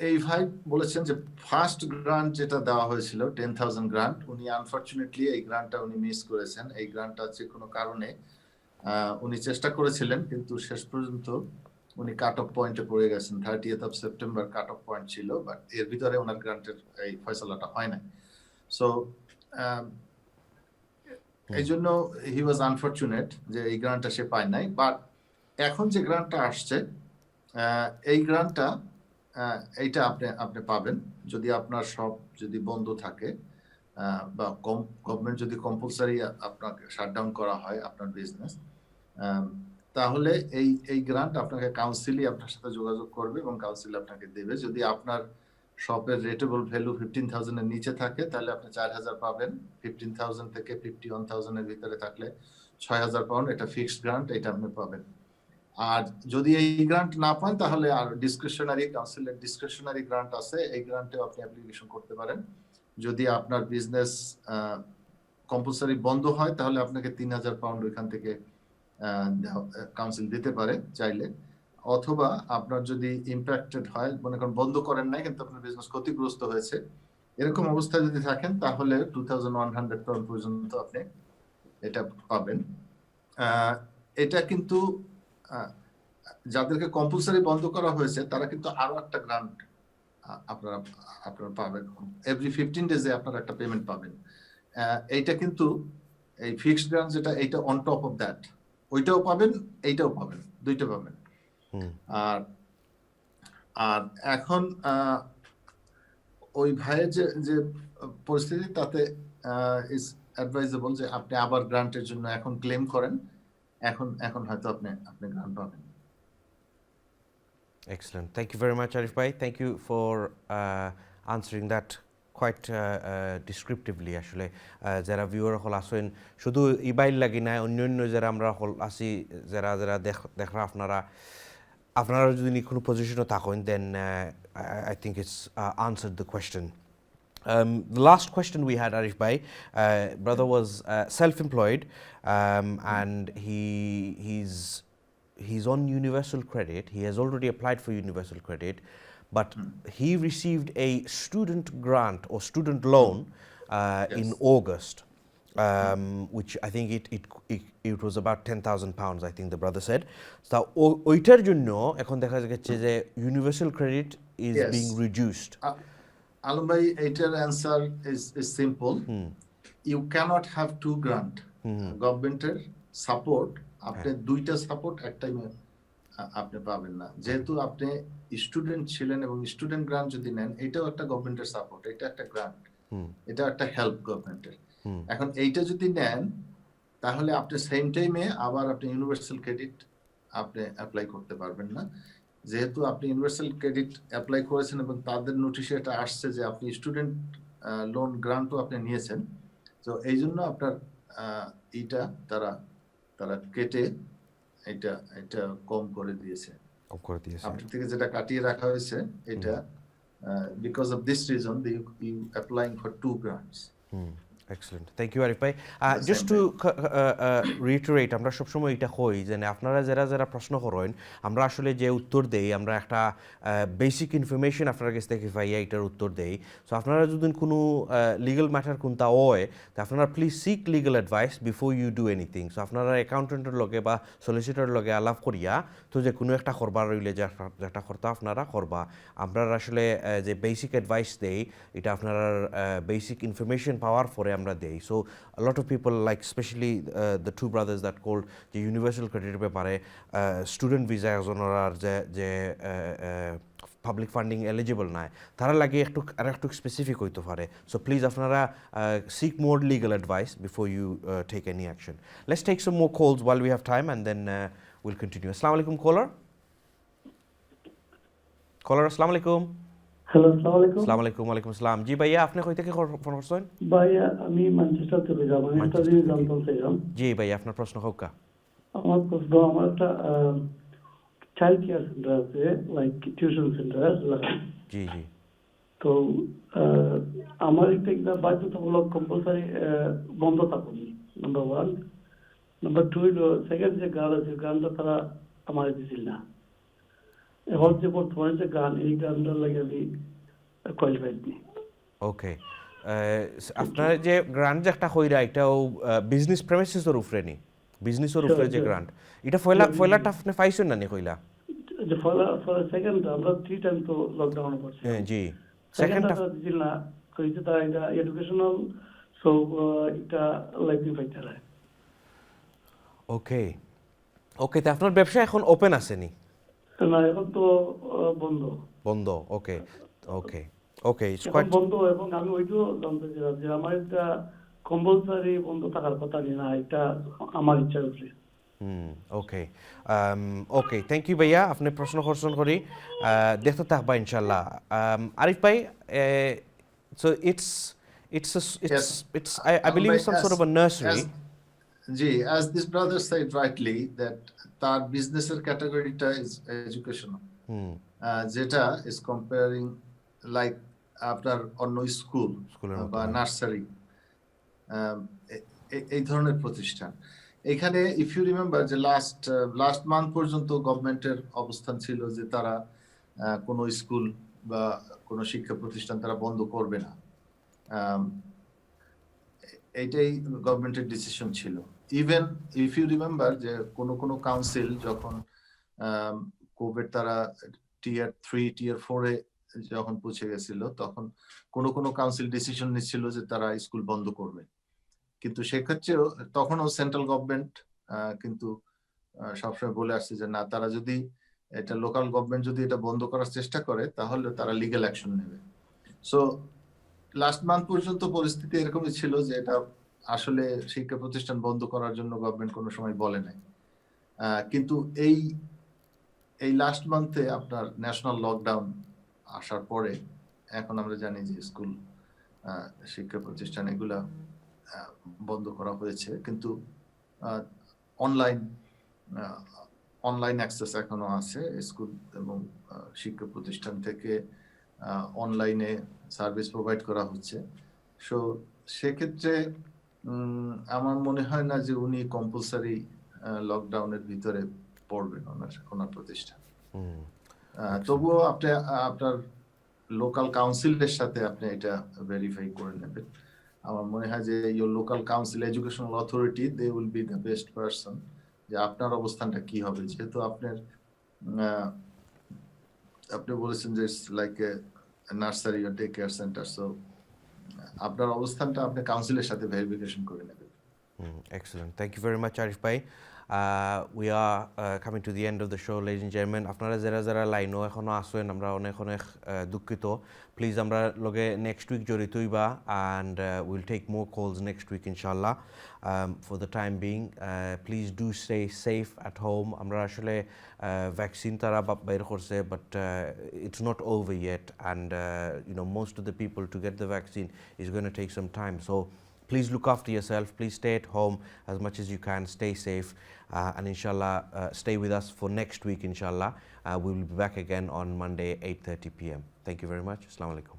এই ভাই বলেছেন যে ফার্স্ট গ্রান্ট যেটা দেওয়া হয়েছিল 10,000 গ্রান্ট, উনি আনফরচুনেটলি এই গ্রান্টটা উনি মিস করেছেন। এই গ্রান্টটা যে কোনো কারণে উনি চেষ্টা করেছিলেন কিন্তু শেষ পর্যন্ত উনি কাট অফ পয়েন্টে পড়ে গেছেন। 30th of September cut off point ছিল, বাট এর ভিতরে ওনার গ্রান্টের এই ফয়সালাটা হয় নাই। সো এই জন্য হি ওয়াজ আনফরচুনেট যে এই গ্রান্টটা সে পায় নাই। বাট এখন যে গ্রান্টটা আসছে, এই গ্রান্টটা এইটা আপনি পাবেন যদি আপনার সব যদি বন্ধ থাকে, বা গভর্নমেন্ট যদি কম্পালসারি আপনাকে শাটডাউন করা হয় আপনার বিজনেস, তাহলে এই গ্রান্ট আপনাকে কাউন্সিলই আপনার সাথে যোগাযোগ করবে এবং কাউন্সিল আপনাকে দেবে। যদি আপনার শপের রেটেবল ভ্যালু 15,000 এর নিচে থাকে তাহলে আপনি 4,000 পাবেন, 15,000 থেকে 51,000 এর ভিতরে থাকলে 6,000 পাউন্ড, এটা ফিক্সড গ্রান্ট, এটা আপনি পাবেন। আর যদি এই গ্রান্ট না পান তাহলে আর ডিসক্রিশনারি, কাউন্সিলের ডিসক্রিশনারি গ্রান্ট আছে, এই গ্রান্টেও আপনি অ্যাপ্লিকেশন করতে পারেন। যদি আপনার বিজনেস কম্পালসারি বন্ধ হয় তাহলে আপনাকে 3,000 পাউন্ড ওইখান থেকে কাউন্সিল দিতে পারে চাইলে, অথবা আপনার যদি ইম্প্যাক্টেড হয়, মনে করেন বন্ধ করেন নাই কিন্তু আপনার বিজনেস ক্ষতিগ্রস্ত হয়েছে, এরকম অবস্থায় যদি থাকেন তাহলে 2100 পাউন্ড পর্যন্ত আপনি এটা পাবেন। এটা কিন্তু যাদেরকে কম্পালসারি বন্ধ করা হয়েছে তারা কিন্তু আরো একটা গ্রান্ট আপনারা পাবেন। এভরি 15 ডেজে আপনারা একটা পেমেন্ট পাবেন। এইটা কিন্তু এই ফিক্সড গ্রান্ট যেটা, এইটা অন টপ অফ দ্যাট, ওইটাও পাবেন, এইটাও পাবেন, দুইটা পাবেন। আর আর এখন ওই ভাইয়ের যে পরিস্থিতি, তাতে ইজ অ্যাডভাইজেবল যে আপনি আবার গ্রান্টের জন্য এখন ক্লেম করেন, এখন হয়তো আপনি গ্রান্ট পাবেন। Excellent. Thank you very much, Arif Bhai. Thank you for answering that quite descriptively. আসলে যারা ভিউয়ার হল আসেন শুধু ইবাইল লাগি না, অন্য যারা আমরা হল আসি, যারা দেখা আপনারা যদি কোনো পজিশনে থাকেন, then I think it's answered the question. The last question we had, Arif Bhai, brother was self-employed, and he's on universal credit. He has already applied for universal credit, but he received a student grant or student loan in August, which I think it was about 10,000 pounds, I think the brother said. So ওইটার জন্য এখন দেখা যাচ্ছে যে universal credit is being reduced. Alam ভাই, এইটার answer is simple. You cannot have two grant. গভর্নমেন্টের সাপোর্ট আপনি দুইটা সাপোর্ট এক টাইমে আপনি পাবেন না। যেহেতু আপনি স্টুডেন্ট ছিলেন এবং স্টুডেন্ট গ্রান্ট যদি নেন, এটাও একটা গভর্নমেন্টের সাপোর্ট, এটা একটা গ্রান্ট, এটা একটা হেল্প গভর্নমেন্টের। এখন এইটা যদি নেন তাহলে আপনি সেম টাইমে আবার আপনি ইউনিভার্সাল ক্রেডিট আপনি অ্যাপ্লাই করতে পারবেন না। যেহেতু আপনি ইউনিভার্সাল ক্রেডিট অ্যাপ্লাই করেছেন এবং তাদের নোটিশে এটা আসছে যে আপনি স্টুডেন্ট লোন গ্রান্টও আপনি নিয়েছেন, তো এই জন্য আপনার এইটা তারা কেটে এটা কম করে দিয়েছে। আপনার থেকে যেটা কাটিয়ে রাখা হয়েছে এটা because of this reason you applying for two grants. Excellent. Thank you, Arif Bhai. Just to reiterate, আমরা সবসময় এটা হই যে আপনারা যারা প্রশ্ন করেন, আমরা আসলে যে উত্তর দেই, আমরা একটা বেসিক ইনফরমেশন আপনার কাছ থেকে পাই, এটার উত্তর দেই। সো আপনারা যদি কোনো লিগাল ম্যাটার কোনটা হয়, তো আপনারা please seek legal advice before you do anything. So আপনারা অ্যাকাউন্টেন্টের লগে বা সলিসিটরের লগে আলাপ করিয়া তো যে কোনো একটা করবার রইলে যেটা করতে আপনারা করবা। আমরা আসলে যে বেসিক অ্যাডভাইস দেই, এটা আপনারা বেসিক ইনফরমেশন পাওয়ার পরে আমরা দেই। So a lot of people, like especially the two brothers that called the universal credit ব্যাপারে স্টুডেন্ট ভিসা একজনের যে পাবলিক ফান্ডিং এলিজিবল নাই, তারা লাগে একটু স্পেসিফিক হইতে পারে। সো প্লিজ আপনারা seek more legal advice before you take any action. Let's take some more calls while we have time and then we'll continue. Assalamu alaikum caller. Assalamu alaikum. Hello, আসসালামু আলাইকুম। আসসালামু আলাইকুম। ওয়ালাইকুম আসসালাম। জি ভাইয়া, আপনি কই থেকে ফোন করছেন? ভাইয়া আমি ম্যানচেস্টার থেকে যাব। আমি একটা জিনিস জানতে চাইলাম। জি ভাইয়া, আপনার প্রশ্ন হোক। আমার প্রশ্ন, আমার একটা চাইল্ড কেয়ার সেন্টার আছে, লাইক টিউশন সেন্টার। জি জি। তো আমার একটা বাধ্যতামূলক কম্পালসারি বন্ধ থাকুন, নাম্বার 1। নাম্বার 2 হলো সেকেন্ড যে গান আছে, গানটা তারা আমার দিছিল না। এখন যে বর্তমানে যে গান, এই গানটার লাগে আমি কোয়ালিফাইড নেই। ওকে, আপনার যে গ্রান্ট যে একটা হইরা, এটাও বিজনেস প্রেমিসেসের উপরে নি, বিজনেসের উপরে যে গ্রান্ট, এটা ফয়লাটা আপনি পাইছেন না নি কইলা? যে ফয়লা সেকেন্ড আমরা 3 টাইম তো লকডাউন করছি। হ্যাঁ জি। সেকেন্ডটা দিছিল না, কইতে তারা এটা এডুকেশনাল, সো এটা লাইফে ফাইটার। ওকে ওকে, তো আপনার ব্যবসা এখন ওপেন আছে নি? না, এখন তো বন্ধ। বন্ধ, ওকে ওকে ওকে, বন্ধ। এবং আমি ওইটাও জানতে চাইলাম যে আমার একটা কম্পালসারি বন্ধ থাকার কথা না, এটা আমার ইচ্ছার উপরে। ওকে ওকে, থ্যাংক ইউ ভাইয়া, আপনি প্রশ্ন করছেন করি দেখতে থাকবা ইনশাল্লাহ। আরিফ ভাই, so it's I believe it's some sort of a nursery. G, as this brother said rightly that তার বিজনেসের ক্যাটাগরিটা ইজ এডুকেশনাল, যেটা ইজ কম্পেয়ারিং লাইক আপনার অন্য স্কুল বা নার্সারি, এই ধরনের প্রতিষ্ঠান। এখানে ইফ ইউ রিমেম্বার যে লাস্ট মান্থ পর্যন্ত গভর্নমেন্টের অবস্থান ছিল যে তারা কোনো স্কুল বা কোনো শিক্ষা প্রতিষ্ঠান তারা বন্ধ করবে না। এইটাই গভর্নমেন্টের ডিসিশন ছিল। ইভেন ইফ ইউ রিমেম্বার যে কোনো কাউন্সিল যখন কোভিড তারা টিয়ার 3 টিয়ার 4 এ যখন পৌঁছে গেছিল, তখন কোনো কাউন্সিল ডিসিশন নিচ্ছিল যে তারা স্কুল বন্ধ করবে, কিন্তু সেক্ষেত্রেও তখনও সেন্ট্রাল গভর্নমেন্ট কিন্তু সবসময় বলে আসছে যে না, তারা যদি এটা লোকাল গভর্নমেন্ট যদি এটা বন্ধ করার চেষ্টা করে তাহলে তারা লিগ্যাল অ্যাকশন নেবে। সো লাস্ট মান্থ পর্যন্ত পরিস্থিতি এরকমই ছিল যে এটা আসলে শিক্ষা প্রতিষ্ঠান বন্ধ করার জন্য গভর্নমেন্ট কোনো সময় বলে নাই। কিন্তু এই লাস্ট মান্থে আপনার ন্যাশনাল লকডাউন আসার পরে এখন আমরা জানি যে স্কুল শিক্ষা প্রতিষ্ঠান এগুলা বন্ধ করা হয়েছে, কিন্তু অনলাইন অ্যাক্সেস এখনো আছে স্কুল এবং শিক্ষা প্রতিষ্ঠান থেকে অনলাইনে সার্ভিস প্রোভাইড করা হচ্ছে। সো সেক্ষেত্রে আমার মনে হয় না যে উনি কম্পালসারি লকডাউনের ভিতরে পড়বেন ওনার প্রতিষ্ঠান। তবুও আপনি আপনার লোকাল কাউন্সিলের সাথে আপনি এটা ভেরিফাই করে নেবেন। আমার মনে হয় যে your local council educational authority they will be the best person যে আপনার অবস্থানটা কি হবে, যেহেতু আপনি বলেছেন যে like a nursery or day care centre, so আপনার অবস্থানটা আপনি কাউন্সিলের সাথে ভেরিফিকেশন করে নেবেন। Excellent. Thank you very much, Arif Bhai. We are coming to the end of the show, ladies and gentlemen. আপনারা যারা লাইনও এখনো আসেন, আমরা অনেক দুঃখিত। প্লিজ আমরা লগে নেক্সট উইক জড়িত হইবা, and we'll take more calls next week inshallah. For the time being, please do stay safe at home. আমরা আসলে ভ্যাকসিন তারা বাইর করছে, but it's not over yet, and most of the people to get the vaccine is going to take some time. So please look after yourself. Please stay at home as much as you can. Stay safe, and inshallah stay with us for next week inshallah. We will be back again on Monday 8:30 p.m. Thank you very much. Assalamu alaikum.